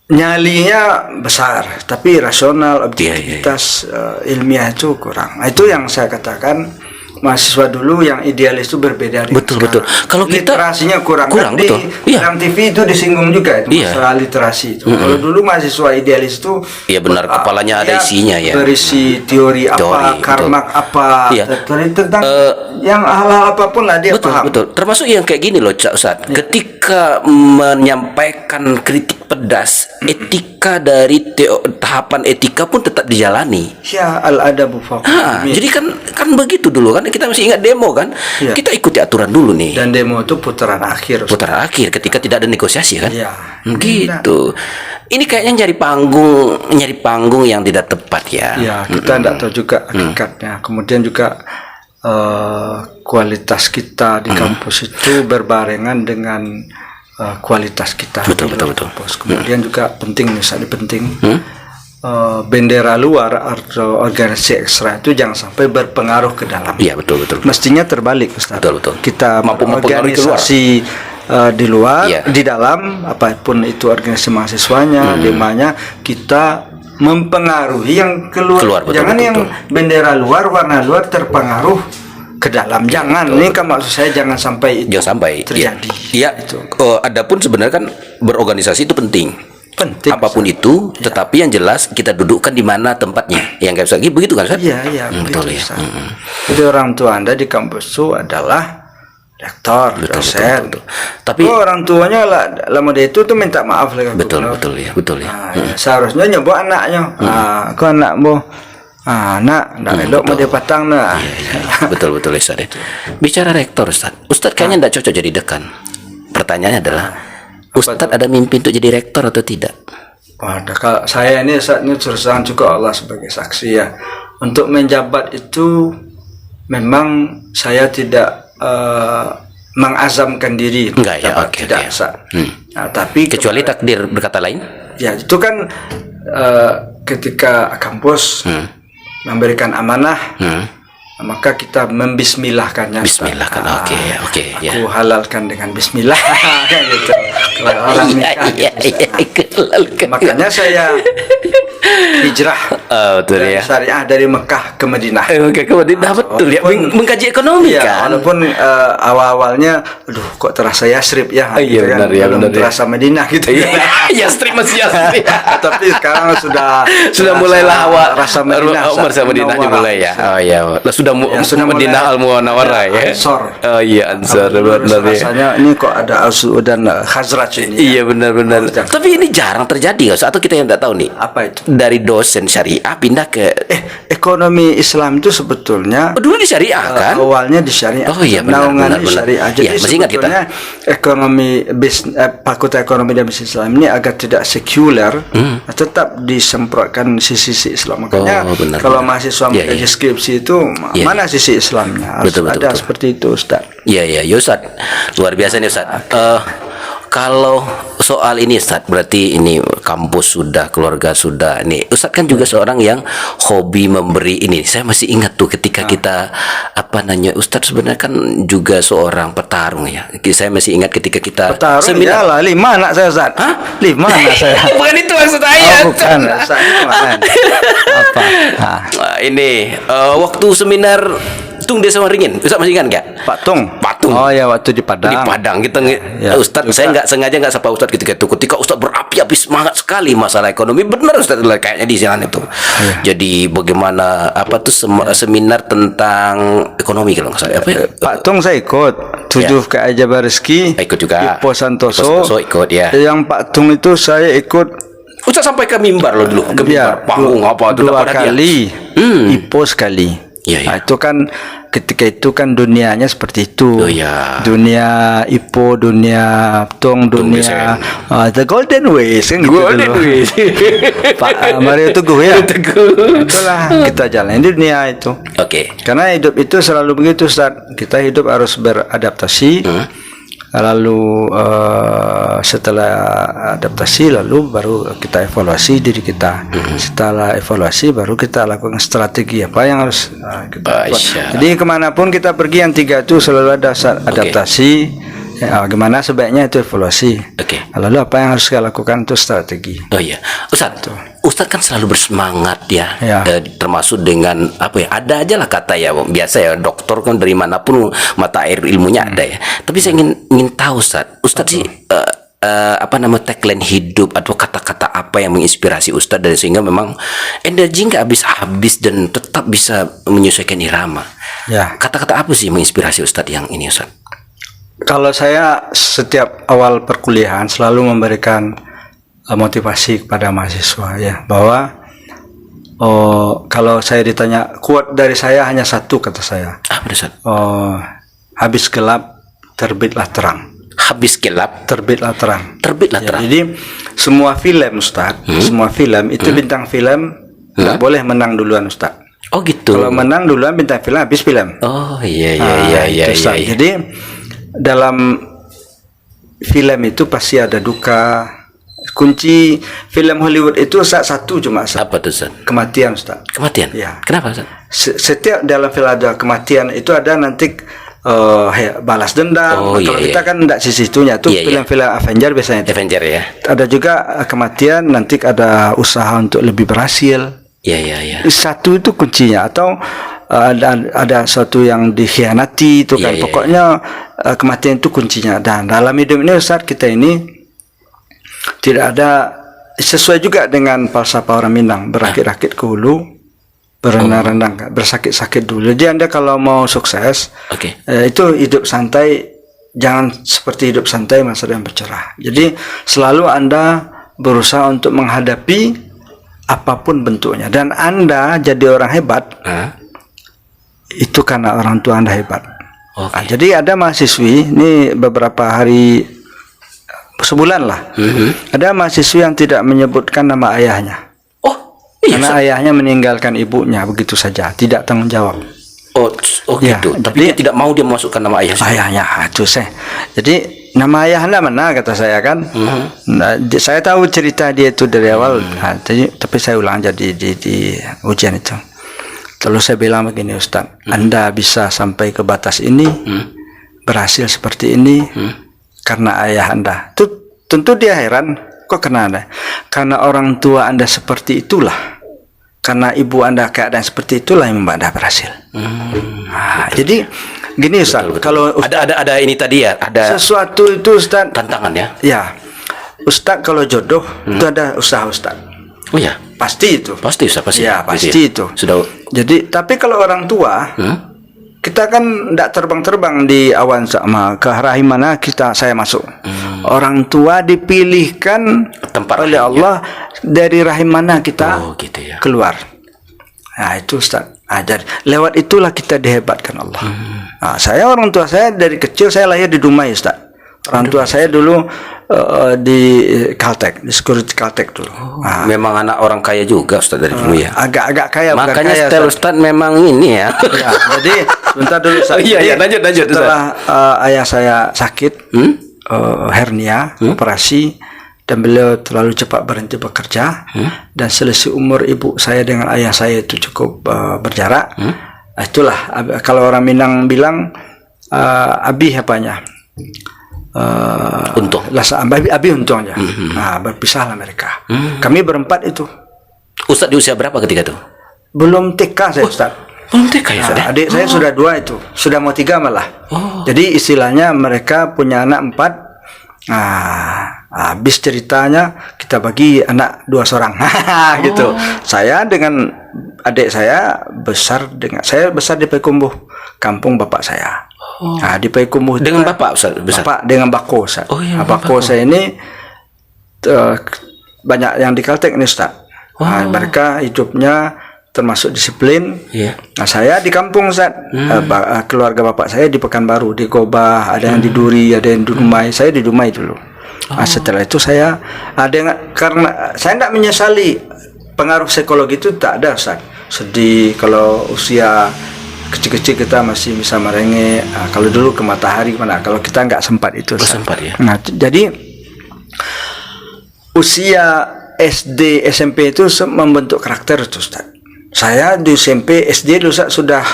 nyalinya besar, tapi rasional, objektivitas ilmiah itu kurang. Nah, itu yang saya katakan, mahasiswa dulu yang idealis itu berbeda dengan Betul. Kalau kita literasinya kurang. Kan betul. Di Iya. dalam TV itu disinggung juga itu Iya. masalah literasi itu. Kalau dulu mahasiswa idealis itu Iya, benar, kepalanya ada isinya ya. Berisi teori apa, Teori, karmak apa, Iya. teori tentang yang hal-hal apapun lah dia paham. Betul. Termasuk yang kayak gini loh, Cak Ustaz. Ketika menyampaikan kritik pedas, etika dari tahapan etika pun tetap dijalani. Ya, al-adabu faqih. Jadi kan begitu dulu kan, kita masih ingat demo kan. Iya. Kita ikuti aturan dulu nih. Dan demo itu putaran akhir. Putaran akhir ketika tidak ada negosiasi kan. Iya. Gitu. Ini kayaknya nyari panggung yang tidak tepat ya. Ya, kita tidak tahu juga hakikatnya. Kemudian juga kualitas kita di kampus itu berbarengan dengan kualitas kita. Betul. Kampus. Kemudian juga penting, misalnya penting, bendera luar atau organisasi ekstra itu jangan sampai berpengaruh ke dalam. Iya, betul. Mestinya terbalik, Ustaz. Betul. Kita Mampu mempengaruhi keluar. organisasi di luar, Iya. di dalam apapun itu organisasi mahasiswanya, demanya, kita mempengaruhi yang keluar. Keluar, betul, Jangan betul, yang betul. bendera luar, warna luar terpengaruh ke dalam. Jangan, ini kan maksud saya jangan sampai itu Jangan sampai terjadi. Ya, adapun sebenarnya kan berorganisasi itu penting. Penting. Apapun itu, tetapi yang jelas kita dudukkan di mana tempatnya. Yang kayak lagi begitu kan, Ustaz? Iya, betul begitu, ya. Ustaz. Jadi orang tua Anda di kampus itu adalah rektor, dosen. betul. Tapi orang tuanya lama dia itu tuh minta maaf lagi. betul ya. Ya, seharusnya nyebut anaknya. Aku anakmu. Nak, elok mau dia patang nak. Iya. Betul Ustaz. Bicara rektor, Ustaz kayaknya tidak cocok jadi dekan. Pertanyaannya adalah, Ustaz ada mimpi untuk jadi rektor atau tidak? Kalau saya ini saat ini terserah juga Allah sebagai saksi ya. Untuk menjabat itu memang saya tidak mengazamkan diri. Enggak ya, oke. Tidak bisa. Nah, tapi Kecuali takdir berkata lain? ya itu kan ketika kampus memberikan amanah, maka kita membismillahkannya. Bismillahkan, oke. Aku halalkan dengan bismillah. Kan gitu. Kalau orang nikah gitu. Makanya saya hijrah Betul dari ya. syariah dari Mekah ke Madinah. Oke, Madinah betul ya. Mengkaji ekonomi Iya, kan. walaupun awal-awalnya, aduh kok terasa Yasrib ya, Iya, gitu benar, ya, belum benar, ya. terasa Madinah gitu. Ya, strip masih ya. Tapi sekarang sudah mulailah awak rasa Madinah. Rasa Madinah dimulai ya. Oh iya. Sudah sudah Madinah mulai- Al Munawwarah ya. Ansor. Oh iya, Ansor benar ya. Rasanya ini kok ada Aus dan Khazraj ini. Iya benar. Tapi ini jarang terjadi nggak? Atau kita yang tidak tahu nih. Apa itu? Dari dosen syariah pindah ke Ekonomi Islam itu sebetulnya dulu di syariah kan? awalnya di syariah. Oh iya, benar, Naungannya benar, di benar. syariah. Jadi Iya, masih ingat kita. sebetulnya ekonomi Fakultas Ekonomi dan Bisnis Islam ini agar tidak sekuler, tetap disemprotkan sisi-sisi Islam. Makanya Oh, benar, kalau benar. mahasiswa Iya, mengaji iya. skripsi itu Iya, mana sisi Islamnya? Harus Betul, ada betul. seperti itu, Ustaz. Iya, Ustaz. Luar biasa nih, Ustaz. Kalau soal ini, Ustaz, berarti ini kampus sudah, keluarga sudah. Nih, Ustaz kan juga seorang yang hobi memberi ini. Saya masih ingat tuh ketika kita Ustaz sebenarnya kan juga seorang petarung ya. Saya masih ingat ketika kita Petarung iyalah 5 anak saya, Ustaz. Hah? 5 anak saya. Bukan itu maksud saya. Oh, bukan. Ustaz, gimana? Apa? Ini waktu seminar Tung Desa Waringin, Ustaz masih ingat nggak? Pak Tung. Oh ya, waktu di Padang. Di Padang kita Ya, Ustaz, saya nggak sengaja nggak sapa Ustaz ketika itu. Ketika Ustaz berapi-api semangat sekali masalah ekonomi, benar Ustaz kayaknya di sana itu. Jadi bagaimana seminar tentang ekonomi kalau nggak salah apa ya? Pak Tung saya ikut 7 ke Jabar Rezeki. Ikut juga. Ipo Santoso. Ipo Santoso ikut ya. Yang Pak Tung itu saya ikut Ustaz sampai ke mimbar loh dulu, ke mimbar panggung apa itu 2 dapat hadiah. kali. Ipo sekali. Iya, iya. Nah, itu kan ketika itu kan dunianya seperti itu. Oh, iya. Dunia Ipo, dunia Tung, dunia The Golden Ways kan gitu Golden dulu. Ways. Pak Mario Teguh ya. Itulah kita jalan di dunia itu. Oke. Karena hidup itu selalu begitu, Ustaz. Kita hidup harus beradaptasi. Lalu setelah adaptasi, lalu baru kita evaluasi diri kita. Setelah evaluasi, baru kita lakukan strategi apa yang harus kita buat. Jadi kemanapun kita pergi, yang 3 itu selalu ada adaptasi. Gimana sebaiknya itu evaluasi. Lalu apa yang harus kita lakukan itu strategi. Oh iya, Ustaz kan selalu bersemangat ya, termasuk dengan ada aja lah kata ya biasa ya, dokter kan dari manapun mata air ilmunya ada ya. Tapi saya ingin tahu Ustaz sih tagline hidup atau kata-kata apa yang menginspirasi Ustaz dan sehingga memang energi nggak habis-habis dan tetap bisa menyesuaikan irama. Ya. Kata-kata apa sih menginspirasi Ustaz yang ini Ustaz? Kalau saya setiap awal perkuliahan selalu memberikan motivasi kepada mahasiswa ya, bahwa kalau saya ditanya quote dari saya hanya satu, kata saya. Ustaz? Habis gelap terbitlah terang. Habis gelap terbitlah terang. Terbitlah terang. Jadi semua film, Ustaz, semua film itu bintang film nggak boleh menang duluan, Ustaz. Oh gitu. Kalau menang duluan bintang film, habis film. Oh iya. Jadi dalam film itu pasti ada duka. Kunci film Hollywood itu satu cuma, Ustaz. Apa tuh, Ustaz? Kematian, Ustaz. Kematian? Ya. Kenapa, Ustaz? Setiap dalam film ada kematian, itu ada nanti balas dendam. Kalau kita kan tidak sisi itunya. Itu film-film Avenger biasanya itu. Avenger ya. Ada juga kematian, nanti ada usaha untuk lebih berhasil. Iya. Satu itu kuncinya. Atau ada sesuatu yang dikhianati itu kan. Iya, iya, Pokoknya kematian itu kuncinya. Dan dalam hidup ini Ustaz, kita ini tidak ada, sesuai juga dengan falsafah orang Minang, berakit-rakit ke hulu, berenang-renang, bersakit-sakit dulu. Jadi Anda kalau mau sukses, Oke. itu hidup santai, jangan seperti hidup santai masa yang bercerah. Jadi selalu Anda berusaha untuk menghadapi apapun bentuknya. Dan Anda jadi orang hebat, itu karena orang tua Anda hebat. Oke. Nah, jadi ada mahasiswi, ini beberapa hari, sebulan lah, ada mahasiswi yang tidak menyebutkan nama ayahnya. Oh, iya. Karena ayahnya meninggalkan ibunya begitu saja, tidak tanggung jawab. Oh Ya, gitu. Tapi jadi- dia tidak mau dia memasukkan nama ayah. Ayahnya, itu saya. Jadi nama ayah Anda mana, kata saya kan. Nah, saya tahu cerita dia itu dari awal. Nah, tapi saya ulang jadi di ujian itu. Terus saya bilang begini, Ustaz, Anda bisa sampai ke batas ini, berhasil seperti ini, karena ayah Anda. Tentu dia heran, kok kena Anda? Karena orang tua Anda seperti itulah. Karena ibu Anda keadaan seperti itulah yang membuat Anda berhasil. Nah, jadi gini Ustaz, kalau Ada ini tadi ya, ada sesuatu itu Ustaz, tantangan ya. ya Ustaz kalau jodoh itu ada usaha Ustaz. Oh ya, Pasti itu. pasti Ustaz, pasti. Ya, Gitu pasti itu. Sudah. Jadi, tapi kalau orang tua, kita kan tidak terbang-terbang di awan sama ke rahim mana saya masuk. Orang tua dipilihkan Tempat oleh rahimnya. Allah dari rahim mana kita Oh gitu ya. keluar. Nah itu Ustaz. Jadi lewat itulah kita dihebatkan Allah. Nah, saya orang tua saya dari kecil saya lahir di Dumai Ustaz. Orang tua saya dulu di Caltech, di security Caltech dulu. Nah, Memang anak orang kaya juga Ustaz dari dulu ya. agak-agak kaya. bukan Makanya kaya, style Ustaz. Ustaz memang ini ya. Ya, jadi sebentar dulu Ustaz. Oh, iya, iya, Jadi, lanjut, Ustaz. setelah ayah saya sakit, hernia, operasi, dan beliau terlalu cepat berhenti bekerja, dan selisih umur ibu saya dengan ayah saya itu cukup berjarak. Nah, itulah kalau orang Minang bilang abi apanya, Untung. abi untungnya. Nah, berpisahlah mereka. Kami berempat itu Ustaz di usia berapa ketika itu? belum TK saya Ustaz. Belum TK ya, Ustaz. Nah, adik saya sudah 2 itu, sudah mau 3 malah. Jadi istilahnya mereka punya anak 4. Nah, habis ceritanya kita bagi anak 2 seorang, gitu. Saya dengan adik saya besar di Payakumbuh, kampung bapak saya. Nah, di Payakumbuh Dengan bapak Ustaz besar. bapak dengan bako Ustaz. Oh, iya, Nah, bako saya ini banyak yang di Caltech ini Ustaz. Nah, mereka hidupnya termasuk disiplin. Iya. Nah, saya di kampung Ustaz. Keluarga bapak saya di Pekanbaru, di Gobah, ada yang di Duri, ada yang di Dumai. Saya di Dumai dulu. Nah, setelah itu saya karena saya tidak menyesali, pengaruh psikologi itu tak ada Ustaz. Sedih kalau usia kecil-kecil kita masih bisa merengek. Nah, kalau dulu ke matahari mana? Kalau kita nggak sempat itu. Ustaz. sempat ya. Nah, jadi usia SD SMP itu membentuk karakter itu Ustaz. Saya di SMP SD dulu Ustaz, sudah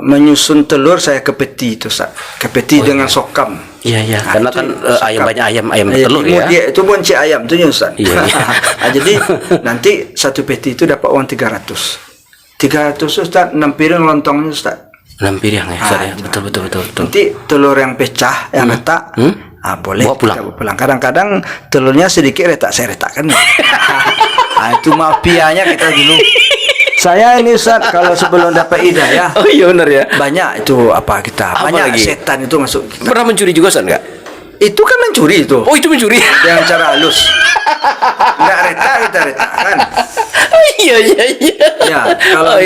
menyusun telur saya ke peti itu Ustaz. Ke peti dengan sokam. Iya iya. Nah, Karena itu kan sokam. ayam banyak ayam Iya, telur timur ya. Dia itu bonci ayam tuh Ustaz. Iya, iya. Nah, jadi nanti satu peti itu dapat uang 300. 300 Ustaz, 6 piring lontongnya Ustaz. 6 piring ya, Ustaz ya. Ah, Betul. Nanti telur yang pecah, yang retak, boleh Bawa pulang. kita bawa pulang. Kadang-kadang telurnya sedikit retak, saya retakkan. Itu mafianya kita dulu. Saya ini Ustaz, kalau sebelum dapat hidayah, Oh iya benar ya. banyak itu kita, Apa banyak lagi? setan itu masuk kita. Pernah mencuri juga Ustaz enggak? Itu kan mencuri itu. Oh itu mencuri. Dengan cara halus. Enggak retak, kita retakkan. Iya. Ya, kalau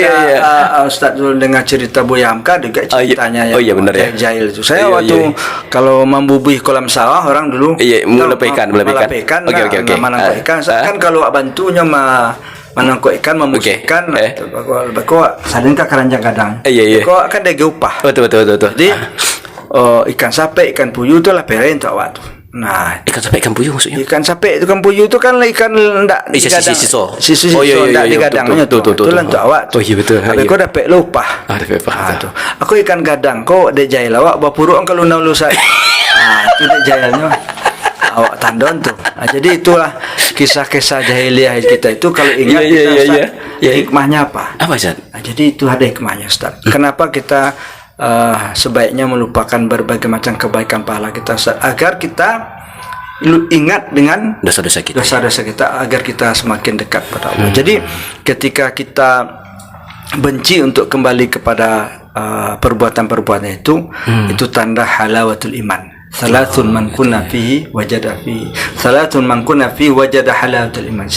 Ustaz dulu dengar cerita Buya Hamka juga ceritanya Oh iya benar ya. jahil itu. Saya Iya, waktu iya. kalau membubuhi kolam sawah orang dulu Iya, melepai ikan. Oke. Menangkap ikan. Kan kalau bantunya menangkap ikan, memusik Oke. ikan, bako sadin ka keranjang kadang. Iya. Kok akan dege upah. Betul. Jadi ikan sape, ikan puyuh itu lah perain tak waktu. Nah, Ikan sampai ikan puyuh maksudnya. ikan sape itu kan puyuh itu kan ikan ndak digadang. Sisi. Oh, iya, ndak iya, digadangnya betul. Itu lah untuk awak. Oh, iya, betul. Tapi Iya. kau dapat lupa. Dapat upah. Tuh. Aku ikan gadang kau dek jahil awak bapuruk kalau naulusan. Itu dek jahilnya. awak tandon tuh. Nah, jadi itulah kisah-kisah jahiliyah kita itu kalau ingat kita Ustaz, hikmahnya apa? Apa Ustaz? Nah, jadi itu ada hikmahnya Ustaz. Kenapa kita sebaiknya melupakan berbagai macam kebaikan pahala kita Ustaz, agar kita ingat dengan Dosa-dosa kita. dosa-dosa kita, agar kita semakin dekat pada Allah. Jadi ketika kita benci untuk kembali kepada perbuatan-perbuatan itu tanda halawatul iman. Salatun man kunna fihi wajada fihi. Salatun man kunna fihi wajada halawatul iman.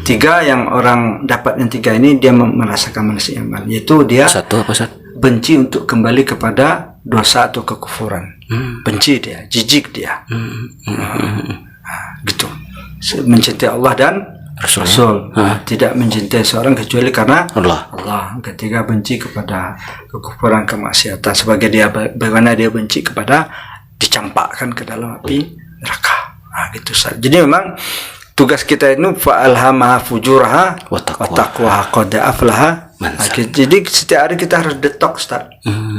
Tiga yang orang dapat yang tiga ini dia merasakan manis iman, yaitu dia Satu apa Ustaz? benci untuk kembali kepada dosa atau kekufuran. Benci dia, jijik dia. Gitu. Mencintai Allah dan Rasul. Tidak mencintai seorang kecuali karena Allah. Ketika benci kepada kekufuran, kemaksiatan, sebagai dia bagaimana dia benci kepada dicampakkan ke dalam api neraka. Gitu Ustaz. Jadi memang tugas kita itu fa'alhamaha fujuraha wa taqwaha qad aflaha. Jadi setiap hari kita harus detox Ustaz.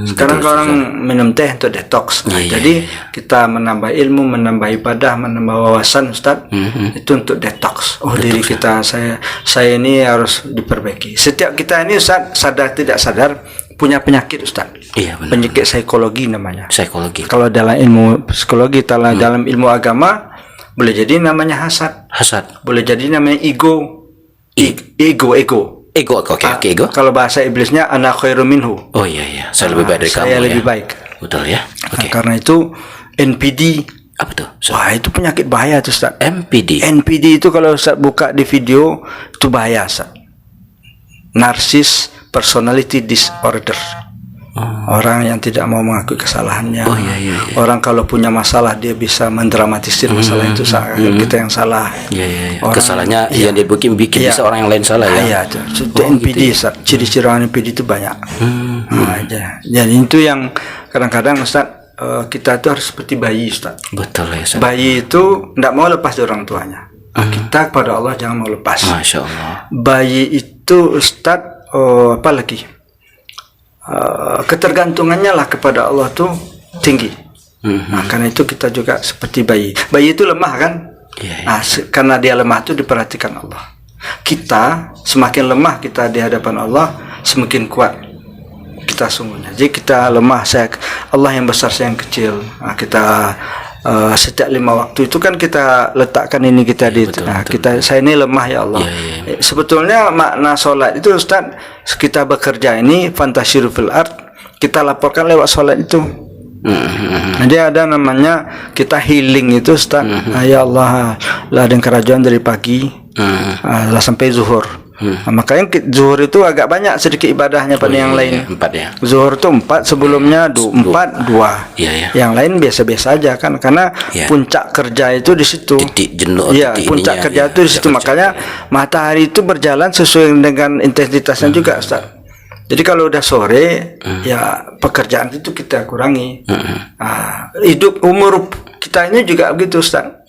Sekarang kalau orang minum teh untuk detox. Jadi kita menambah ilmu, menambah ibadah, menambah wawasan Ustaz. Itu untuk detox. Diri kita, saya ini harus diperbaiki. Setiap kita ini Ustaz, sadar tidak sadar punya penyakit Ustaz. Iya, benar. Penyakit psikologi namanya. Psikologi. Kalau dalam ilmu psikologi, dalam ilmu agama boleh jadi namanya hasad. Boleh jadi namanya ego. Ego. Kalau bahasa iblisnya ana khairu minhu. Oh iya. Saya lebih baik dari kamu. Saya lebih baik. Betul ya. Oke. Karena itu NPD. Apa tuh? Wah, itu penyakit bahaya tuh Ustaz. NPD itu kalau Ustaz buka di video itu bahaya Ustaz. Narcissist Personality Disorder. Orang yang tidak mau mengakui kesalahannya. Orang kalau punya masalah dia bisa mendramatisir masalah itu, kita yang salah. Kesalahannya yang dia bikin bisa orang yang lain salah ya. Itu NPD Ustaz. Ciri-ciri orang NPD itu banyak. Jadi itu yang kadang-kadang Ustaz, kita itu harus seperti bayi Ustaz. Betul ya Ustaz. Bayi itu tidak mau lepas dari orang tuanya. Kita kepada Allah jangan mau lepas. Masya Allah. Bayi itu Ustaz, apa lagi? Ketergantungannya lah kepada Allah tuh tinggi. Karena itu kita juga seperti bayi. Bayi itu lemah kan? Karena dia lemah itu diperhatikan Allah. Kita semakin lemah kita di hadapan Allah, semakin kuat kita sungguhnya. Jadi kita lemah, Allah yang besar, saya yang kecil. Kita setiap 5 waktu itu kan kita letakkan ini kita di tengah. Saya ini lemah ya Allah. Sebetulnya makna solat itu Ustaz, kita bekerja ini fantasiru fil ard, kita laporkan lewat solat itu. Jadi ada namanya kita healing itu Ustaz. Ya Allah, ladang kerajaan dari pagi lah sampai zuhur. Makanya zuhur itu agak banyak sedikit ibadahnya pada yang lain. 4 ya. Zuhur itu 4, sebelumnya 4, 2. Yang lain biasa-biasa aja kan, karena puncak kerja itu di situ. Titik jenuh. Puncak kerja itu di situ. Makanya matahari itu berjalan sesuai dengan intensitasnya juga Ustaz. Jadi kalau udah sore, ya pekerjaan itu kita kurangi. Hidup umur kita ini juga begitu Ustaz.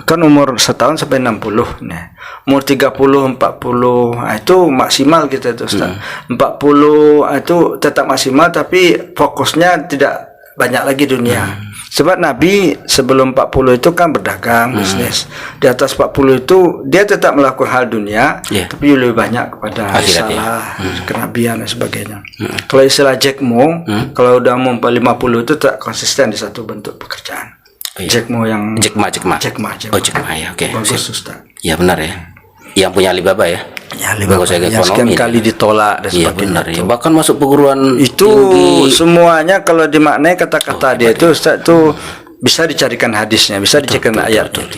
Kan umur 1 tahun sampai 60. Nah, umur 30, 40, itu maksimal kita itu Ustaz. 40 itu tetap maksimal, tapi fokusnya tidak banyak lagi dunia. Sebab Nabi sebelum 40 itu kan berdagang, bisnis. Di atas 40 itu dia tetap melakukan hal dunia, tapi lebih banyak kepada risalah, kenabian dan sebagainya. Kalau istilah Jack Ma, kalau udah umur 50 itu tak konsisten di satu bentuk pekerjaan. Jack Ma yang Jack Ma. Oh, Jack Ma ya. Oke. Bagus Ustaz. Ya benar ya. Yang punya Alibaba ya. Ya, Alibaba yang sekian kali ditolak dan sebagainya. Benar ya. Bahkan masuk perguruan itu tinggi. Semuanya kalau dimaknai kata-kata dia itu Ustaz itu bisa dicarikan hadisnya, bisa dicarikan ayatnya.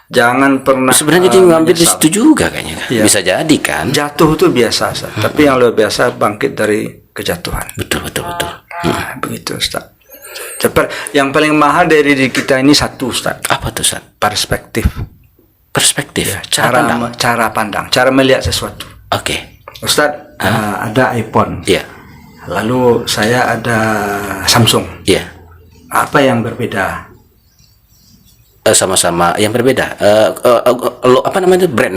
Jangan pernah. Sebenarnya dia ngambil di situ juga kayaknya. Bisa jadi kan. Jatuh itu biasa Ustaz. Tapi yang luar biasa bangkit dari kejatuhan. Betul. Begitu Ustaz. Yang paling mahal dari diri kita ini satu Ustaz. Apa tuh Ustaz? Perspektif. Cara pandang, cara melihat sesuatu. Oke. Ustaz, ada iPhone. Lalu saya ada Samsung. Apa yang berbeda? Sama-sama yang berbeda. Apa namanya itu brand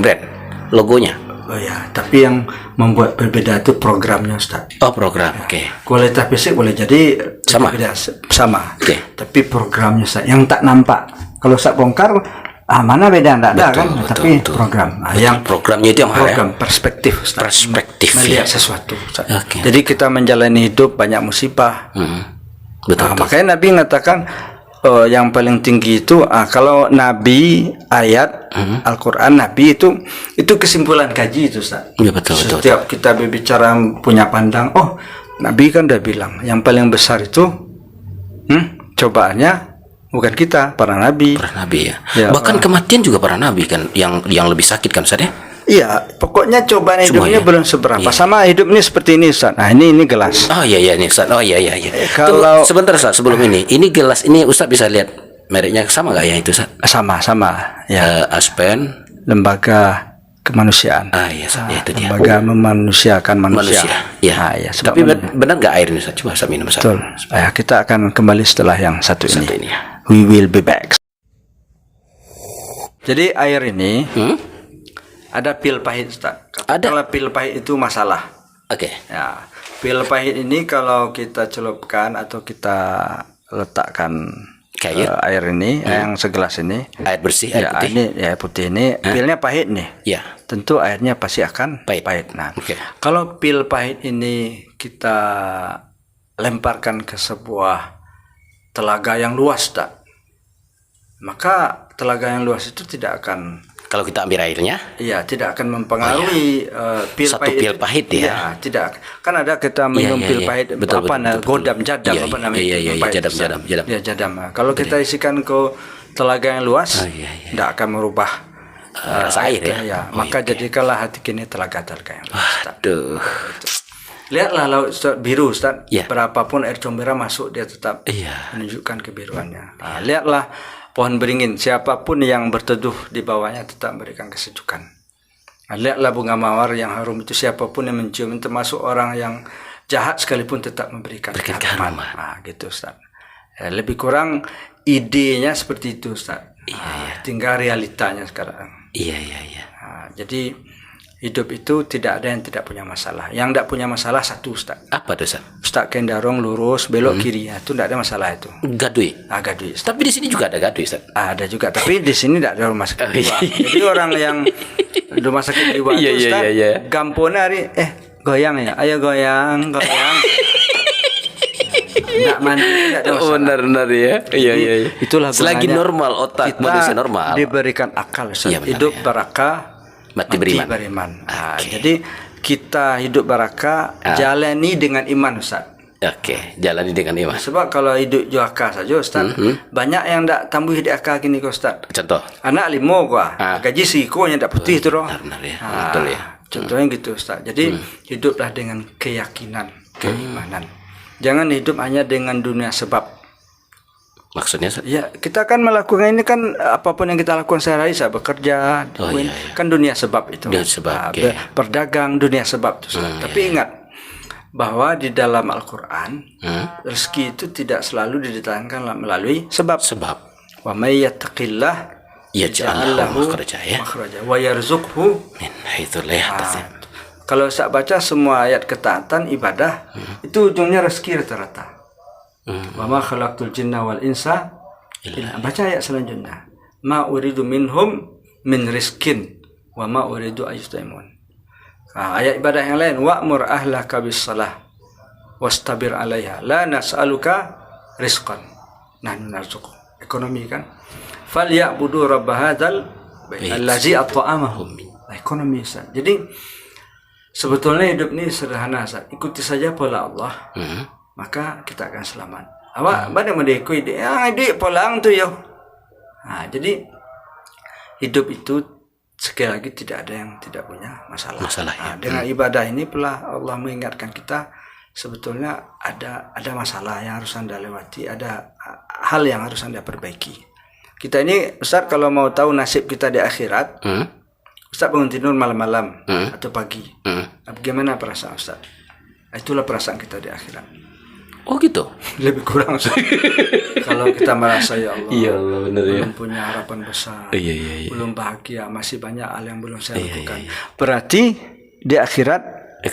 logonya? Oh ya, tapi yang membuat berbeda itu programnya Ustaz. Oh, program. Oke. Kualitas fisik boleh jadi sama. Berbeda, sama. Tapi programnya Ustaz yang tak nampak. Kalau Ustaz bongkar, mana beda enggak ada Betul, kan? betul, Tapi betul. program. Betul, Yang programnya itu yang mahal, ya? program perspektif, Ustaz. Perspektif, Melihat ya. sesuatu, Ustaz. Oke. Jadi kita menjalani hidup banyak musibah. Betul, betul. Makanya Nabi mengatakan yang paling tinggi itu kalau Nabi ayat Al-Quran Nabi itu kesimpulan kaji itu Ustaz. Ya, betul, betul. Setiap kita berbicara punya pandang, Nabi kan udah bilang yang paling besar itu cobaannya bukan kita, para nabi. Para nabi ya. Ya, Bahkan kematian juga para nabi kan yang lebih sakit kan Ustaz ya? Iya, pokoknya cobaan Semua, hidupnya ya? belum seberapa. Iya. Sama hidup ini seperti ini Ustaz. Nah, ini gelas. Oh iya nih Ustaz. Oh iya. Kalau- Tunggu, sebentar Ustaz sebelum ini gelas ini Ustaz bisa lihat mereknya sama nggak ya itu Ustaz? Sama-sama ya. Aspen. Lembaga kemanusiaan. Iya Ustaz, ya, itu dia. Lembaga memanusiakan manusia. Iya. Nah, ya, sebab Tapi benar nggak air ini Ustaz? Coba saya minum Ustaz. betul. Kita akan kembali setelah yang satu Satu ini. ini ya. We will be back. Jadi air ini ada pil pahit Ustaz. Katakanlah pil pahit itu masalah. Oke. Ya, pil pahit ini kalau kita celupkan atau kita letakkan Ke air ini, yang segelas ini, Air bersih, air ya, putih. ini air putih ini, pilnya pahit nih. Ya. Tentu airnya pasti akan Pahit. Nah, Oke. kalau pil pahit ini kita lemparkan ke sebuah telaga yang luas, tak, maka telaga yang luas itu tidak akan, Kalau kita ambil airnya, tidak akan mempengaruhi pil Satu pil pahit ya? Iya, tidak. Kan ada kita minum pil pahit Betul, apa betul. godam jadam Iya, apa namanya? iya, Minum iya, pahit, jadam, Ustaz. jadam, jadam. Ya, jadam. Nah, kalau kita isikan ke telaga yang luas, tidak akan merubah rasa air ya? Ya, maka jadikanlah hati kini telaga-telaga yang luas. Ustaz. Aduh. Lihatlah laut Ustaz, biru Ustaz. Ya. Berapapun air comberan masuk dia tetap Iya. menunjukkan kebiruannya. Nah, lihatlah pohon beringin, siapapun yang berteduh di bawahnya tetap memberikan kesejukan. Nah, lihatlah bunga mawar yang harum itu, siapapun yang mencium, termasuk orang yang jahat sekalipun tetap memberikan keharuman. Nah, gitu Ustaz. Ya, lebih kurang idenya seperti itu Ustaz. Tinggal realitanya sekarang. Iya. Nah, jadi hidup itu tidak ada yang tidak punya masalah. Yang tidak punya masalah satu Ustaz. Apa tuh Ustaz? Ustaz Kendarong lurus belok kiri, itu tidak ada masalah itu. Gadui. Agak duit. Ustaz. Tapi di sini juga ada gadui Ustaz. Ada juga, tapi di sini tidak ada rumah sakit jiwa. Jadi orang yang rumah sakit jiwa Iya, itu iya, Ustaz, iya. gampona hari goyang ya, ayo goyang. Nggak mandi, tidak ada masalah. Benar ya. Iya. Itulah Selagi gunanya normal otak kita manusia normal. diberikan akal Ustaz. Iya, benar, Hidup ya. baraka, Mati beriman. Nah, jadi kita hidup baraka jalani dengan iman Ustaz. Oke, jalani dengan iman. Sebab kalau hidup juaka saja Ustaz, banyak yang tak tambah di akal gini kok Ustaz. Contoh. Anak limo gua, gaji sikonya tak putih itu loh. Benar ya. Betul ya. Contohnya gitu Ustaz. Jadi hiduplah dengan keyakinan, keimanan. Jangan hidup hanya dengan dunia sebab. Maksudnya Ustaz? Ya, kita kan melakukan ini kan apapun yang kita lakukan sehari-hari, saya bekerja, kan dunia sebab itu. Dunia sebab, oke. Berdagang dunia sebab itu. Tapi ingat bahwa di dalam Al-Qur'an rezeki itu tidak selalu didatangkan melalui sebab. Sebab. Wa may yattaqillah Yaj'al lahu makhraja ya. makhraja wa yarzuqhu. Min haitsu la yahtasib. Kalau saya baca semua ayat ketaatan ibadah itu ujungnya rezeki rata-rata. Wa ma khalaqtul jinna wal insa illa. Baca ayat selanjutnya. Ma uridu minhum min rizkin wa ma uridu ayustaimun. Ayat ibadah yang lain, wa'mur ahlaka bis salah wastabir 'alaiha la nas'aluka rizqan nahnu narzuquk. Ekonomi kan. Falyabudu rabb hadzal bait allazi at'amahum. Ekonomi Ustaz. Jadi sebetulnya hidup ini sederhana Ustaz. Ikuti saja pola Allah. Maka kita akan selamat. Awak pada mendekui dia, adik polang tu yo. Nah, jadi hidup itu sekali lagi tidak ada yang tidak punya masalah. Ya. Dengan ibadah ini pula Allah mengingatkan kita sebetulnya ada masalah yang harus Anda lewati, ada hal yang harus Anda perbaiki. Kita ini Ustaz kalau mau tahu nasib kita di akhirat, Ustaz bangun tidur malam-malam atau pagi. Bagaimana perasaan Ustaz? Itulah perasaan kita di akhirat. Oh gitu. Lebih kurang Ustaz. Kalau kita merasa ya Allah, Iya Allah, benar ya. belum punya harapan besar, Iya. belum bahagia, masih banyak hal yang belum saya lakukan. Berarti di akhirat,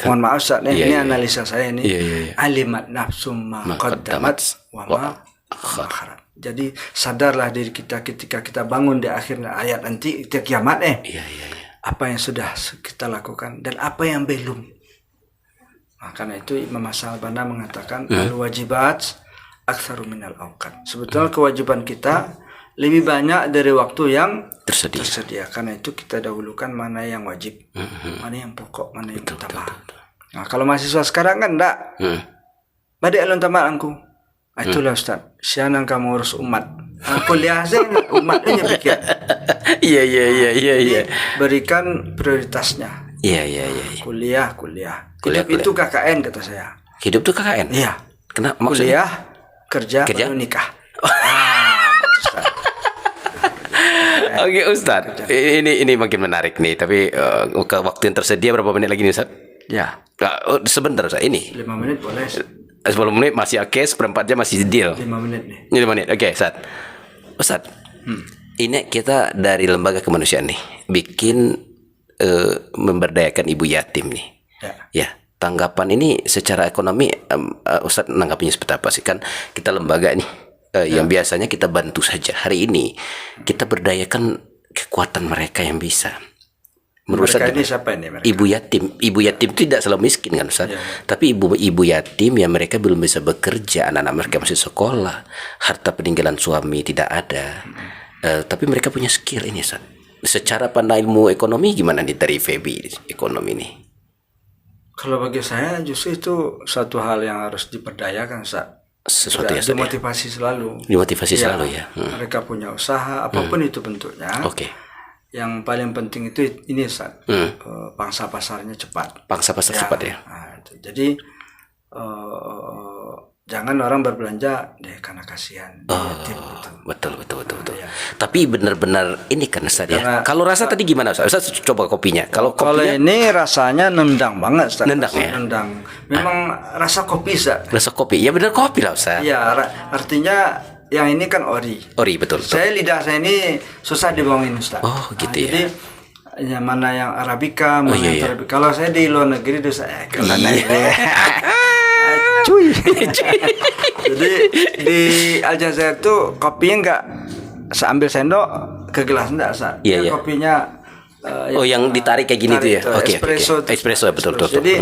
mohon maaf Ustaz, ini analisa saya ini. Iya. Alimat nafsum ma qaddamat wa ma akharat. Jadi sadarlah diri kita ketika kita bangun di akhir ayat nanti ketika kiamat Iya, iya, iya. apa yang sudah kita lakukan dan apa yang belum. Nah, karena itu Imam Hasan al-Banna mengatakan al-wajibat aktsaru minal awqat. Sebetulnya kewajiban kita lebih banyak dari waktu yang tersedia. Karena itu kita dahulukan mana yang wajib, mana yang pokok, mana yang utama. Nah, kalau mahasiswa sekarang kan enggak. Badai alun tamat angku. Itulah Ustaz. Sianang kamu urus umat. Kuliah saya umatnya pikir. Iya. Berikan prioritasnya. Iya. Kuliah. Hidup itu KKN kata saya. Hidup tuh KKN. Iya. Kenapa maksudnya? Kuliah, kerja, baru nikah. Oke Ustadz, ini makin menarik nih. Tapi ke waktu yang tersedia berapa menit lagi nih Ustadz? Ya. Sebentar Ustadz, ini 5 menit boleh. 10 menit masih oke, seperempat jam masih deal. 5 menit nih. 5 menit, oke Ustadz. Ustadz, ini kita dari lembaga kemanusiaan nih, bikin memberdayakan ibu yatim nih. Ya. Tanggapan ini secara ekonomi, Ustadz nanggapinya seperti apa sih? Kan kita lembaga nih, yang biasanya kita bantu saja. Hari ini kita berdayakan kekuatan mereka yang bisa. Menurut Mereka Ustadz, ini siapa ini? Mereka? Ibu yatim itu tidak selalu miskin kan Ustaz? Tapi ibu yatim yang mereka belum bisa bekerja, anak-anak mereka masih sekolah, harta peninggalan suami tidak ada. Tapi mereka punya skill ini Ustaz. Secara pandang ilmu ekonomi gimana nih dari FEBI ekonomi ini? Kalau bagi saya justru itu suatu hal yang harus diperdayakan Ustaz. Sesuatu yang dimotivasi selalu. Dimotivasi selalu ya. Mereka punya usaha apapun itu bentuknya. Oke. Yang paling penting itu ini Ustaz. Pangsa pasarnya cepat. Pangsa pasar cepat ya. Nah, itu. Jadi jangan orang berbelanja deh karena kasihan yatim gitu. Betul. Tapi benar-benar ini kan Ustaz ya. Kalau rasa tadi gimana Ustaz? Ustaz coba kopinya. Kalau ini rasanya nendang banget Ustaz. Nendang ya. Nendang. Memang rasa kopi Ustaz. Rasa kopi. Ya benar kopi lah Ustaz. Iya, artinya yang ini kan ori. Betul. Saya lidah saya ini susah dibohongin Ustaz. Oh, gitu ya. Jadi yang mana yang Arabica, mana yang Arabica. Kalau saya di luar negeri itu saya cuy. Jadi di Aljazair tuh kopinya enggak seambil sendok ke gelas enggak Ustaz. Iya. Kopinya yang ditarik kayak gini tuh ya. Oke. Espresso betul. Jadi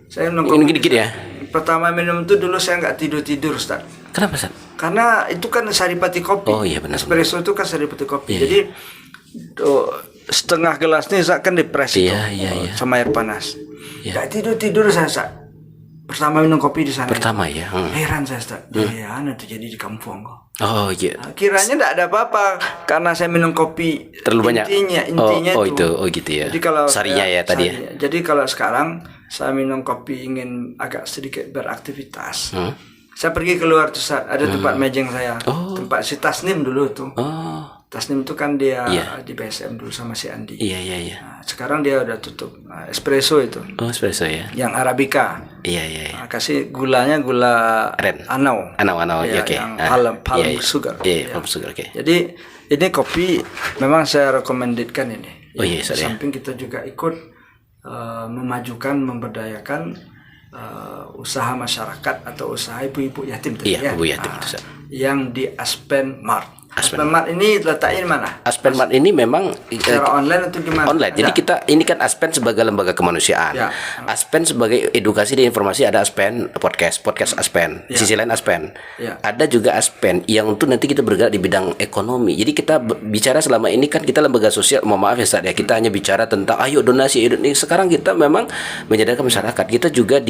saya minum kopi. Gini-gini ya. Pertama minum itu dulu saya enggak tidur Ustaz. Kenapa Ustaz? Karena itu kan saripati kopi. Oh iya benar. Espresso itu kan saripati kopi. Jadi setengah gelas nih Ustaz kan dipres itu sama air panas. Enggak tidur saya Ustaz. Pertama minum kopi di sana. Pertama ya. Heran saya Ustaz. Ya, itu jadi di kampung kok. Oh iya. Kiranya enggak ada apa-apa karena saya minum kopi terlalu banyak. Intinya itu. Gitu ya. Jadi kalau sarinya ya tadi ya. Jadi kalau sekarang saya minum kopi ingin agak sedikit beraktivitas. Saya pergi keluar tuh Ustaz, ada tempat mejeng saya. Tempat si Tasnim dulu tuh. Tasnim itu kan dia di BSM dulu sama si Andi. Iya. Nah, sekarang dia udah tutup. Espresso itu. Espresso ya. Yang Arabica. Iya. Nah, kasih gulanya gula Aren. Anau. Ya, oke. Yang palm sugar. Iya, palm sugar oke. Jadi ini kopi memang saya rekomendasikan ini. Iya, di samping kita juga ikut memajukan, memberdayakan usaha masyarakat atau usaha ibu-ibu yatim tadi ibu yatim itu yang di Aspen Mart. Aspen Mart ini letaknya di mana? Aspen Mart ini memang secara online atau gimana? Online. Jadi kita ini kan Aspen sebagai lembaga kemanusiaan. Aspen sebagai edukasi dan informasi ada Aspen podcast Aspen. Sisi lain Aspen. Ada juga Aspen yang untuk nanti kita bergerak di bidang ekonomi. Jadi kita bicara selama ini kan kita lembaga sosial. Mohon maaf ya Ustaz ya, kita hanya bicara tentang ayo donasi. Sekarang kita memang menyadarkan masyarakat. Kita juga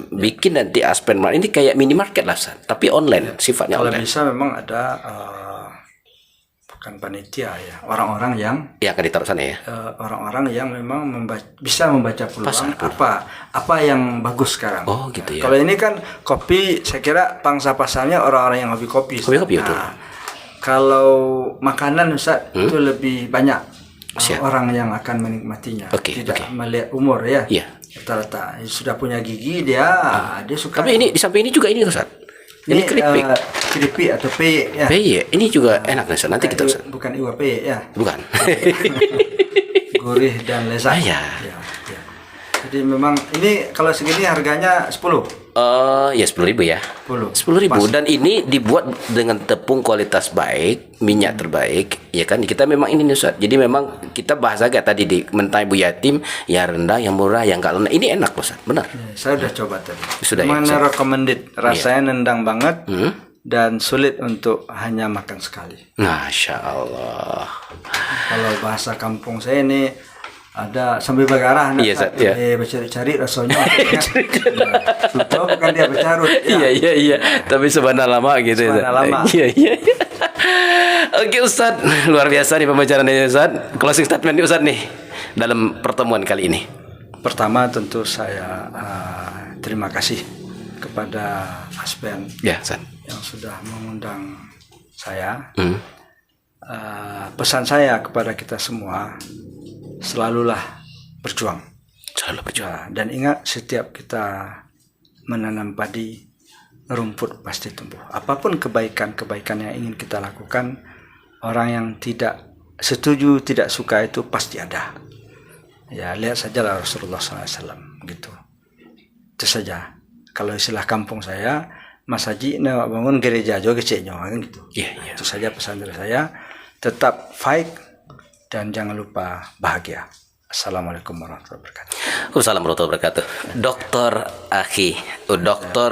bikin nanti Aspen Mart ini kayak minimarket lah Ustaz, tapi online sifatnya kalau online. Bisa memang ada bukan panitia ya, orang-orang yang akan ditaruh sana ya. Orang-orang yang memang bisa membaca peluang apa yang bagus sekarang. Oh gitu ya. Kalau ini kan kopi, saya kira pangsa pasarnya orang-orang yang hobi kopi. Hobi betul. Kalau makanan Ustaz itu lebih banyak orang yang akan menikmatinya. Tidak melihat umur ya. Rata-rata sudah punya gigi dia suka. Tapi ini di samping ini juga ini Ustaz. Ini keripik atau peyek ya. Peyek ini juga enak nih Ustaz. Nanti kita Ustaz. Bukan iwa peyek ya. Bukan. Gurih dan lezat. Ya. Jadi memang ini kalau segini harganya 10. Ya 10.000 ya. 10.000 dan ini dibuat dengan tepung kualitas baik, minyak terbaik, ya kan? Kita memang ini nih Ustaz. Jadi memang kita bahas agak tadi di mentai Bu Yatim, yang rendah, yang murah, yang enggak lunak. Ini enak loh Ustaz, benar. Saya udah coba tadi. Sudah ya, Mana Ustaz? recommended, rasanya nendang banget dan sulit untuk hanya makan sekali. Masya Allah. Kalau bahasa kampung saya ini ada sambil bergarah Iya, Ustaz, iya. bercari-cari rasanya. Tahu bukan dia bercarut. Ya. Iya. Tapi sebenarnya lama gitu ya. Sebenarnya lama. Iya. Oke Ustaz, luar biasa nih pembicaraan ini Ustaz. Closing statement nih Ustaz nih dalam pertemuan kali ini. Pertama tentu saya terima kasih kepada Aspen Ya Ustaz. yang sudah mengundang saya. Pesan saya kepada kita semua, selalulah berjuang. Selalu berjuang. Ya, dan ingat, setiap kita menanam padi, rumput pasti tumbuh. Apapun kebaikan-kebaikan yang ingin kita lakukan, orang yang tidak setuju, tidak suka itu pasti ada. Ya, lihat sajalah Rasulullah SAW gitu. Itu saja. Kalau istilah kampung saya, Mas Haji nak bangun gereja juga kecilnya kan gitu. Iya. Itu saja pesan dari saya. Tetap fight dan jangan lupa bahagia. Assalamualaikum warahmatullahi wabarakatuh. Waalaikumsalam warahmatullahi wabarakatuh. Dokter Akhi, Dokter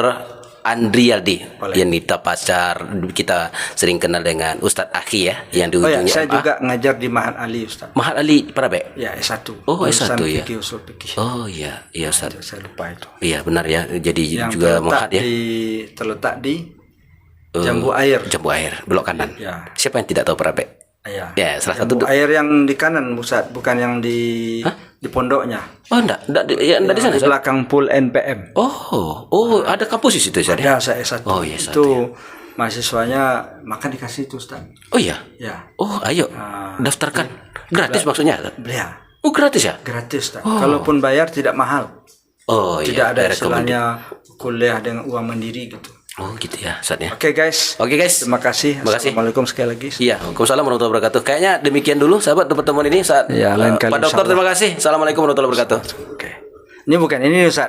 Andrialdi yang kita pacar, kita sering kenal dengan Ustadz Akhi ya, yang di Oh ya, ujungnya saya MA. juga ngajar di Mahat Ali Ustaz. Mahat Ali Prabe. Ya, S1. Oh, S1 Jurusan ya. Fikih, usul fikih. Oh iya Ustadz. Saya lupa itu. Iya benar ya. Jadi Yang juga Mahat ya. terletak di Jambu Air. Jambu Air, belok kanan. Ya. Siapa yang tidak tahu Prabe? Ya, salah satu. Jambu Air yang di kanan Ustaz, bukan yang di pondoknya. Oh enggak di sana. Di Ustadz? belakang pool NPM. Oh, ada kampus di situ Ustadz ya? Ada saya S1. Oh, iya, S1, itu mahasiswanya makan dikasih itu Ustaz. Oh iya. Ya. Oh, ayo daftarkan. Gratis maksudnya? Ya, Oh, gratis ya? gratis Ustaz. Kalaupun bayar tidak mahal. Oh Tidak iya. ada Recommended. istilahnya kuliah dengan uang mandiri gitu. Oh gitu ya Ustadz ya. Oke guys. Terima kasih. Terima kasih. Assalamualaikum sekali lagi. Iya, Waalaikumsalam warahmatullahi wabarakatuh. Kayaknya demikian dulu sahabat untuk pertemuan ini saat Ya, lain kali Pak Dokter insyaallah. terima kasih. Assalamualaikum warahmatullahi wabarakatuh. Oke. Ini bukan ini Ustaz.